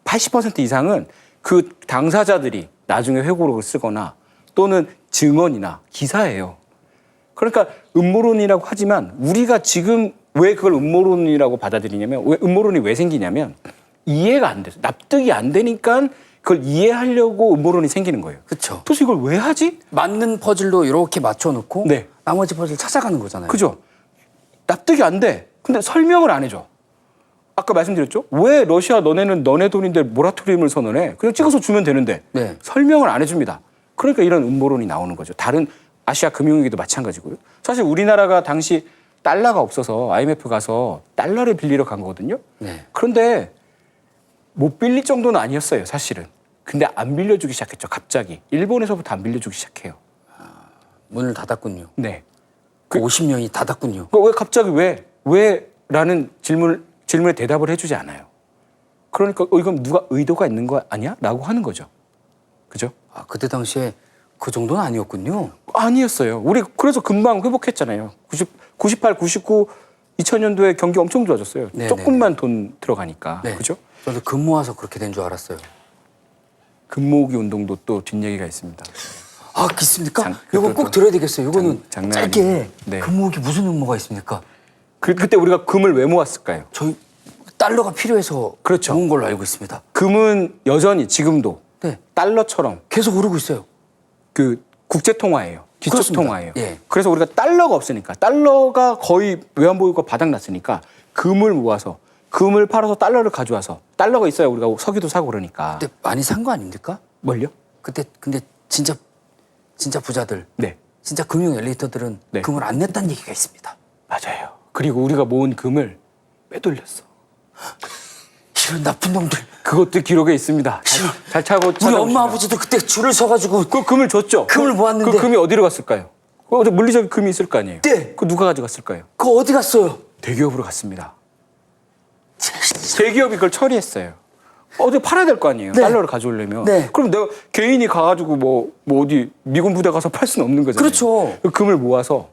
80% 이상은 그 당사자들이 나중에 회고록을 쓰거나 또는 증언이나 기사예요. 그러니까 음모론이라고 하지만 우리가 지금 왜 그걸 음모론이라고 받아들이냐면 왜 음모론이 왜 생기냐면 이해가 안 돼서 납득이 안 되니까 그걸 이해하려고 음모론이 생기는 거예요. 그렇죠. 도대체 이걸 왜 하지? 맞는 퍼즐로 이렇게 맞춰놓고 네. 나머지 퍼즐 찾아가는 거잖아요. 그죠? 납득이 안 돼. 근데 설명을 안 해줘. 아까 말씀드렸죠? 왜 러시아 너네는 너네 돈인데 모라토리움을 선언해? 그냥 찍어서 주면 되는데 네. 설명을 안 해줍니다. 그러니까 이런 음모론이 나오는 거죠. 다른 아시아 금융위기도 마찬가지고요. 사실 우리나라가 당시 달러가 없어서 IMF 가서 달러를 빌리러 간 거거든요. 네. 그런데 못 빌릴 정도는 아니었어요, 사실은. 근데 안 빌려주기 시작했죠, 갑자기. 일본에서부터 안 빌려주기 시작해요. 문을 닫았군요. 네. 50년이 다 닫군요. 왜 갑자기 왜라는 질문에 대답을 해주지 않아요. 그러니까 이건 누가 의도가 있는 거 아니야? 라고 하는 거죠. 그죠? 아, 그때 당시에 그 정도는 아니었군요. 아니었어요. 우리 그래서 금방 회복했잖아요. 98, 99, 2000년도에 경기 엄청 좋아졌어요. 네네네. 조금만 돈 들어가니까. 네. 그죠? 저도 금 모아서 그렇게 된 줄 알았어요. 금모으기 운동도 또 뒷얘기가 있습니다. 아, 있습니까? 장- 이거 또- 꼭 들어야 되겠어요. 이거는 장난 짧게 아니에요. 네. 금 모으기 무슨 음모가 있습니까? 그때 우리가 금을 왜 모았을까요? 저희 달러가 필요해서 그렇죠. 모은 걸로 알고 있습니다. 금은 여전히 지금도 네. 달러처럼 계속 오르고 있어요. 그 국제 통화예요. 기축 그렇습니다. 통화예요. 예. 그래서 우리가 달러가 없으니까 달러가 거의 외환보유고가 바닥났으니까 금을 모아서 금을 팔아서 달러를 가져와서 달러가 있어야 우리가 석유도 사고 그러니까. 그때 많이 산 거 아닙니까? 뭘요? 그때 근데 진짜 부자들, 네. 진짜 금융 엘리트들은 네. 금을 안 냈다는 얘기가 있습니다. 맞아요. 그리고 우리가 모은 금을 빼돌렸어. 이런 나쁜 놈들. 그것도 기록에 있습니다. 잘 찾아보. 우리 엄마 아버지도 그때 줄을 서가지고 그 금을 줬죠. 금을 모았는데. 그 금이 어디로 갔을까요? 어디 물리적인 금이 있을 거 아니에요. 네. 그 누가 가져갔을까요? 그거 어디 갔어요? 대기업으로 갔습니다. 대기업이 그걸 처리했어요. 어디 팔아야 될 거 아니에요. 네. 달러를 가져오려면. 네. 그럼 내가 개인이 가가지고 뭐 어디 미군 부대 가서 팔 수는 없는 거잖아요. 그렇죠. 그 금을 모아서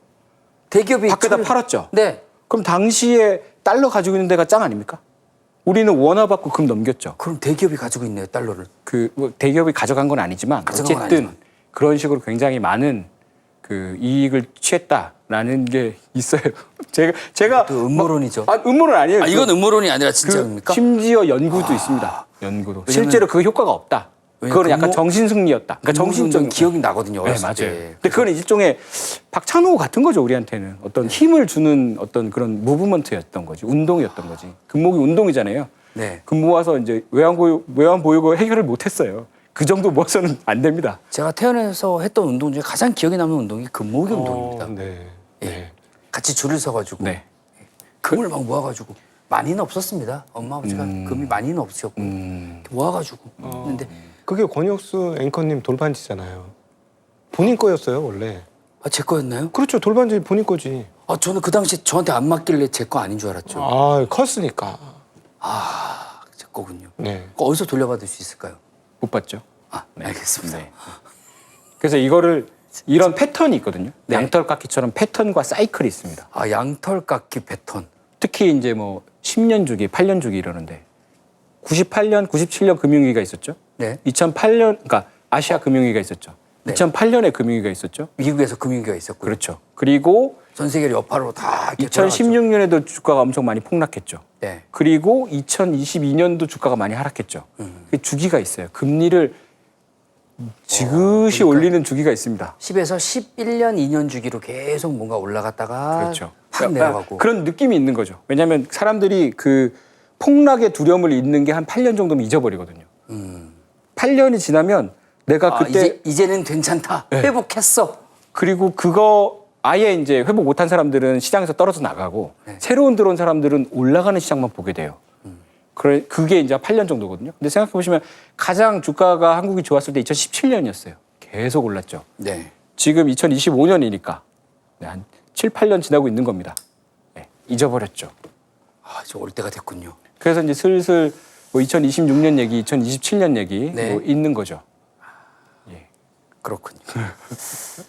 대기업이 밖에다 팔았죠. 네. 그럼 당시에 달러 가지고 있는 데가 짱 아닙니까? 우리는 원화 받고 금 넘겼죠. 그럼 대기업이 가지고 있네요, 달러를. 뭐 대기업이 가져간 건 아니지만 가져간 건 어쨌든 아니지만. 그런 식으로 굉장히 많은 그 이익을 취했다라는 게 있어요. 제가 또 음모론이죠. 음모론 아니에요. 아, 이건 음모론이 아니라 그 진짜입니까? 심지어 연구도 있습니다. 연구도 왜냐면- 실제로 그 효과가 없다. 왜냐면 그거는 약간 금모- 정신승리였다. 그러니까 정신적인 기억이 나거든요, 네, 어렸을 맞아요. 때. 근데 그건 일종의 박찬호 같은 거죠, 우리한테는. 어떤 힘을 주는 어떤 그런 무브먼트였던 거지. 운동이었던 거지. 금모기 운동이잖아요. 네. 금 모아서 이제 외환보유고 해결을 못 했어요. 그 정도 모아서는 안 됩니다. 제가 태어나서 했던 운동 중에 가장 기억에 남는 운동이 금모으기 운동입니다. 네. 예. 네. 같이 줄을 서가지고 네. 금을 막 모아가지고 많이는 없었습니다. 엄마 아버지가 금이 많이는 없으셨고 모아가지고 했는데 그게 권혁수 앵커님 돌반지잖아요. 본인 거였어요 원래. 아, 제 거였나요? 그렇죠. 돌반지 본인 거지. 아, 저는 그 당시 저한테 안 맞길래 제 거 아닌 줄 알았죠. 아 컸으니까. 제 거군요. 네. 그거 어디서 돌려받을 수 있을까요? 못 봤죠. 아, 알겠습니다. 네. 그래서 이런 패턴이 있거든요. 네. 양털깎이처럼 패턴과 사이클이 있습니다. 아, 양털깎이 패턴. 특히 이제 뭐 10년 주기, 8년 주기 이러는데 98년, 97년 금융위기가 있었죠. 네. 2008년, 그러니까 아시아 금융위기가 있었죠. 네. 2008년에 금융위기가 있었죠. 미국에서 금융위기가 있었고요. 그렇죠. 그리고 전 세계를 여파로 다 이렇게 돌아갔죠. 2016년에도 주가가 엄청 많이 폭락했죠. 네. 그리고 2022년도 주가가 많이 하락했죠. 그 주기가 있어요. 금리를 지그시 그러니까. 올리는 주기가 있습니다. 10에서 11년, 2년 주기로 계속 뭔가 올라갔다가 그렇죠. 확 내려가고. 그런 느낌이 있는 거죠. 왜냐하면 사람들이 그 폭락의 두려움을 잊는 게 한 8년 정도면 잊어버리거든요. 8년이 지나면 내가 아, 그때 이제는 괜찮다. 네. 회복했어. 그리고 그거 아예 이제 회복 못한 사람들은 시장에서 떨어져 나가고 네. 새로운 들어온 사람들은 올라가는 시장만 보게 돼요. 그게 이제 8년 정도거든요. 근데 생각해 보시면 가장 주가가 한국이 좋았을 때 2017년이었어요. 계속 올랐죠. 네. 지금 2025년이니까 한 7, 8년 지나고 있는 겁니다. 네, 잊어버렸죠. 아, 이제 올 때가 됐군요. 그래서 이제 슬슬 뭐 2026년 얘기, 2027년 얘기 네. 뭐 있는 거죠. 예. 그렇군요.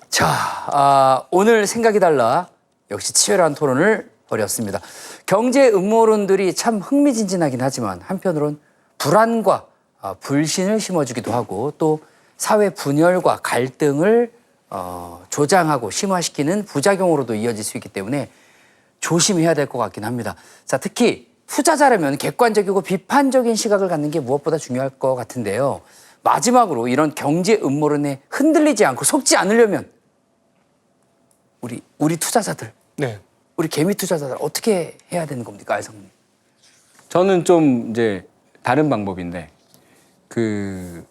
자, 오늘 생각이 달라 역시 치열한 토론을 벌였습니다. 경제 음모론들이 참 흥미진진하긴 하지만 한편으론 불안과 불신을 심어주기도 하고 또 사회 분열과 갈등을 조장하고 심화시키는 부작용으로도 이어질 수 있기 때문에 조심해야 될 것 같긴 합니다. 자, 특히 투자자라면 객관적이고 비판적인 시각을 갖는 게 무엇보다 중요할 것 같은데요. 마지막으로 이런 경제 음모론에 흔들리지 않고 속지 않으려면 우리 투자자들, 네. 우리 개미 투자자들 어떻게 해야 되는 겁니까, 알성님? 저는 좀 이제 다른 방법인데 그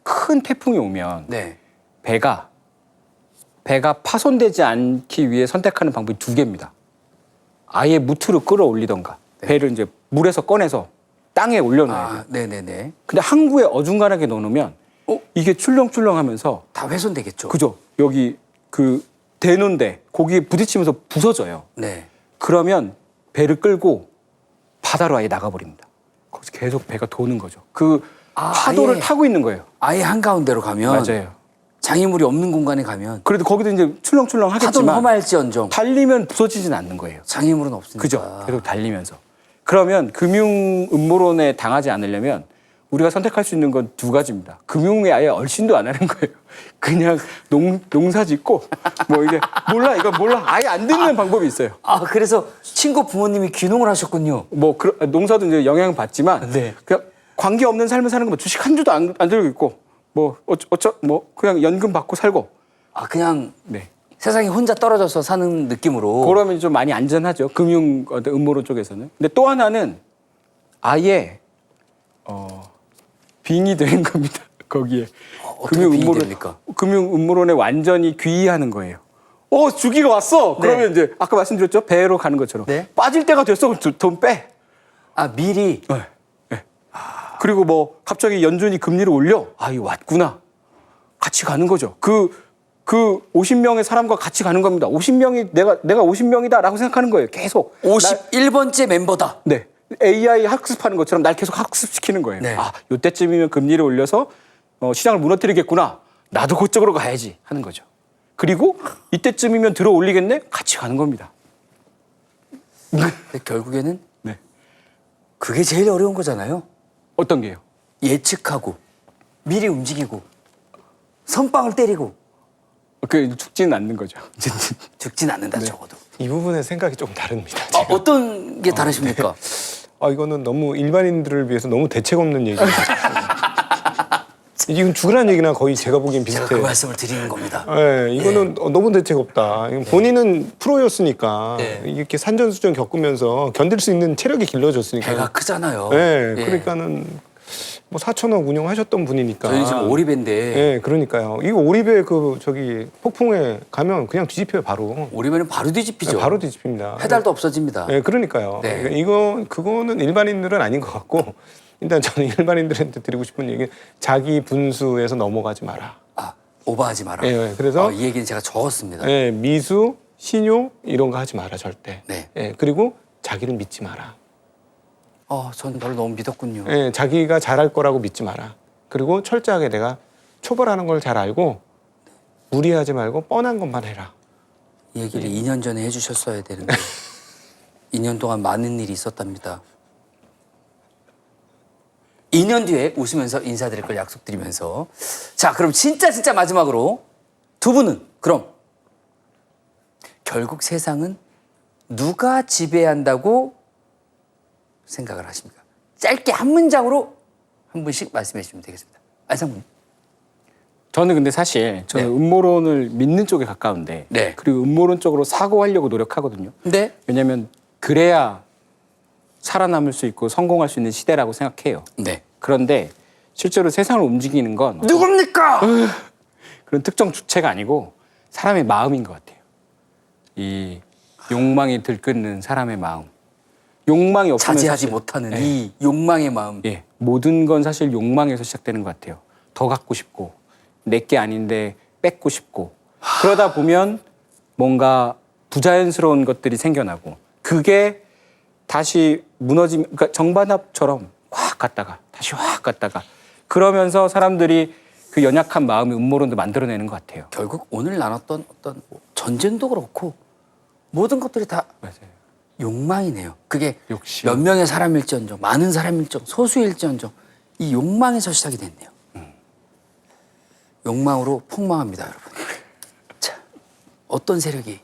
큰 태풍이 오면 네. 배가 파손되지 않기 위해 선택하는 방법이 두 개입니다. 아예 무트로 끌어올리던가 네. 배를 이제 물에서 꺼내서 땅에 올려놔야 돼요. 네네네. 근데 항구에 어중간하게 넣어놓으면 이게 출렁출렁하면서 다 훼손되겠죠. 그죠? 여기 그 대는데 고기에 부딪히면서 부서져요. 네. 그러면 배를 끌고 바다로 아예 나가버립니다. 거기서 계속 배가 도는 거죠. 그 파도를 아예. 타고 있는 거예요. 아예 한가운데로 가면 맞아요. 장애물이 없는 공간에 가면 그래도 거기도 이제 출렁출렁 파도는 하겠지만 험할지언정 달리면 부서지진 않는 거예요. 장애물은 없으니까. 그죠? 계속 달리면서. 그러면 금융 음모론에 당하지 않으려면 우리가 선택할 수 있는 건 두 가지입니다. 금융에 아예 얼씬도 안 하는 거예요. 그냥 농사 짓고 뭐 이게 이거 몰라. 아예 안 듣는 방법이 있어요. 아, 그래서 친구 부모님이 귀농을 하셨군요. 뭐 농사도 이제 영향 받지만 네. 그냥 관계 없는 삶을 사는 거 뭐 주식 한 주도 안 들고 있고 뭐 뭐 그냥 연금 받고 살고. 아, 그냥 네. 세상에 혼자 떨어져서 사는 느낌으로. 그러면 좀 많이 안전하죠. 금융 음모론 쪽에서는. 근데 또 하나는 아예 빙이 되는 겁니다. 거기에. 어떻게 빙이 됩니까? 금융 음모론에 완전히 귀의하는 거예요. 주기가 왔어. 네. 그러면 이제 아까 말씀드렸죠. 배로 가는 것처럼. 네. 빠질 때가 됐어. 그럼 돈 빼. 아, 미리. 네. 네. 그리고 뭐 갑자기 연준이 금리를 올려. 이거 왔구나. 같이 가는 거죠. 그 50명의 사람과 같이 가는 겁니다. 50명이 내가 50명이다라고 생각하는 거예요. 계속. 51번째 멤버다. 네. AI 학습하는 것처럼 날 계속 학습시키는 거예요. 네. 요때쯤이면 금리를 올려서 시장을 무너뜨리겠구나. 나도 그쪽으로 가야지 하는 거죠. 그리고 이때쯤이면 들어 올리겠네? 같이 가는 겁니다. 근데 결국에는 네. 그게 제일 어려운 거잖아요. 어떤 게요? 예측하고 미리 움직이고 선빵을 때리고 죽지는 않는 거죠. 죽진 않는다 네. 적어도. 이 부분의 생각이 좀 다릅니다. 어떤 게 다르십니까? 이거는 너무 일반인들을 위해서 너무 대책 없는 얘기예요. 이건 죽으라는 얘기나 거의 제가 보기엔 제가 그 비슷해요. 말씀을 드리는 겁니다. 네, 이거는 너무 대책 없다. 본인은 프로였으니까 네. 이렇게 산전수전 겪으면서 견딜 수 있는 체력이 길러졌으니까. 배가 크잖아요. 네, 예. 그러니까는 뭐 4천억 운영하셨던 분이니까. 저희는 지금 오리배인데 네, 그러니까요. 이거 오리배 폭풍에 가면 그냥 뒤집혀요 바로. 오리배는 바로 뒤집히죠. 네, 바로 뒤집힙니다. 페달도 없어집니다. 네, 그러니까요. 네. 그거는 일반인들은 아닌 것 같고, 일단 저는 일반인들한테 드리고 싶은 얘기는 자기 분수에서 넘어가지 마라. 오버하지 마라. 네, 그래서 이 얘기는 제가 적었습니다. 네, 미수, 신용 이런 거 하지 마라 절대. 네. 그리고 자기를 믿지 마라. 전 너를 너무 믿었군요. 네, 자기가 잘할 거라고 믿지 마라. 그리고 철저하게 내가 초벌하는 걸 잘 알고 무리하지 말고 뻔한 것만 해라. 이 얘기를 2년 전에 해주셨어야 되는데 2년 동안 많은 일이 있었답니다. 2년 뒤에 웃으면서 인사드릴 걸 약속드리면서 자, 그럼 진짜 마지막으로 두 분은 그럼 결국 세상은 누가 지배한다고 생각을 하십니까? 짧게 한 문장으로 한 분씩 말씀해 주시면 되겠습니다. 안상문. 저는 근데 사실 저는 음모론을 믿는 쪽에 가까운데 네. 그리고 음모론 쪽으로 사고하려고 노력하거든요. 네. 왜냐하면 그래야 살아남을 수 있고 성공할 수 있는 시대라고 생각해요. 네. 그런데 실제로 세상을 움직이는 건 누굽니까? 그런 특정 주체가 아니고 사람의 마음인 것 같아요. 이 욕망이 들끓는 사람의 마음. 욕망이 없으면 자제하지 사실, 못하는 예, 이 욕망의 마음. 예, 모든 건 사실 욕망에서 시작되는 것 같아요. 더 갖고 싶고 내게 아닌데 뺏고 싶고 그러다 보면 뭔가 부자연스러운 것들이 생겨나고 그게 다시 무너지면 그러니까 정반합처럼 확 갔다가 다시 확 갔다가 그러면서 사람들이 그 연약한 마음의 음모론도 만들어내는 것 같아요. 결국 오늘 나눴던 어떤 전쟁도 그렇고 모든 것들이 다 맞아요. 욕망이네요. 그게 욕심. 몇 명의 사람일지언정, 많은 사람일지언정, 소수일지언정 이 욕망에서 시작이 됐네요. 욕망으로 폭망합니다, 여러분. 자, 어떤 세력이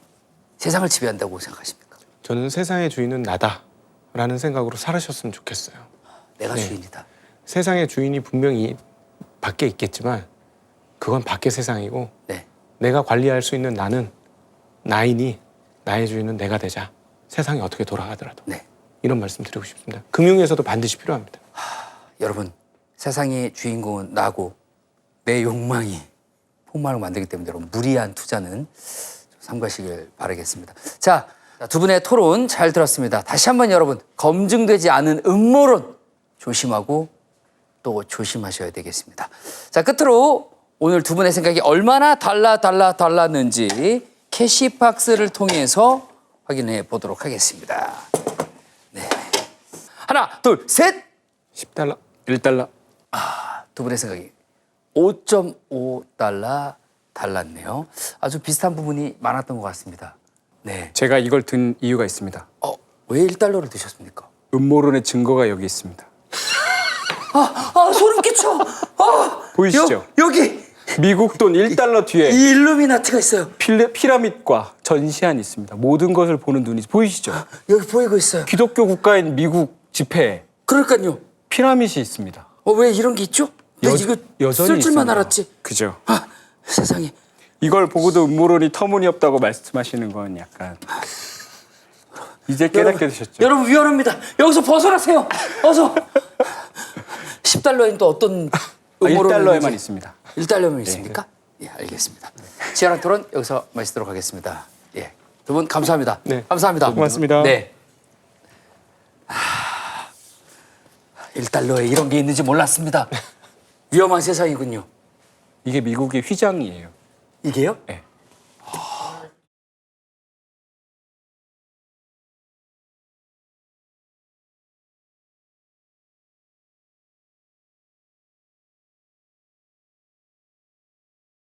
세상을 지배한다고 생각하십니까? 저는 세상의 주인은 나다라는 생각으로 살으셨으면 좋겠어요. 내가 네. 주인이다. 세상의 주인이 분명히 밖에 있겠지만 그건 밖의 세상이고 네. 내가 관리할 수 있는 나이니 나의 주인은 내가 되자. 세상이 어떻게 돌아가더라도. 네. 이런 말씀 드리고 싶습니다. 금융에서도 반드시 필요합니다. 여러분, 세상의 주인공은 나고 내 욕망이 폭망을 만들기 때문에 여러분 무리한 투자는 삼가시길 바라겠습니다. 자, 두 분의 토론 잘 들었습니다. 다시 한번 여러분 검증되지 않은 음모론 조심하고 또 조심하셔야 되겠습니다. 자, 끝으로 오늘 두 분의 생각이 얼마나 달랐는지 캐시박스를 통해서 확인해 보도록 하겠습니다. 네. 하나, 둘, 셋! 10달러, 1달러. 두 분의 생각이 5.5달러 달랐네요. 아주 비슷한 부분이 많았던 것 같습니다. 네. 제가 이걸 든 이유가 있습니다. 왜 1달러를 드셨습니까? 음모론의 증거가 여기 있습니다. 소름 끼쳐! 보이시죠? 여기! 미국 돈 1달러 뒤에 이 일루미나티가 있어요. 피라밋과 전시안이 있습니다. 모든 것을 보는 눈이 보이시죠? 여기 보이고 있어요. 기독교 국가인 미국 지폐에 그러니까요. 피라밋이 있습니다. 왜 이런 게 있죠? 나 이거 여전히 쓸 줄만 있습니다. 알았지. 그죠? 세상에. 이걸 보고도 음모론이 터무니없다고 말씀하시는 건 약간 이제 깨닫게 되셨죠? 여러분 위험합니다. 여기서 벗어나세요. 어서. 10달러엔 또 어떤 음모론이 1달러에만 있는지. 있습니다. 1달러면 있습니까? 예, 알겠습니다. 치열한 토론 여기서 마치도록 하겠습니다. 예, 두 분 감사합니다. 네. 감사합니다. 고맙습니다. 네. 1달러에 이런 게 있는지 몰랐습니다. 위험한 세상이군요. 이게 미국의 휘장이에요. 이게요? 네.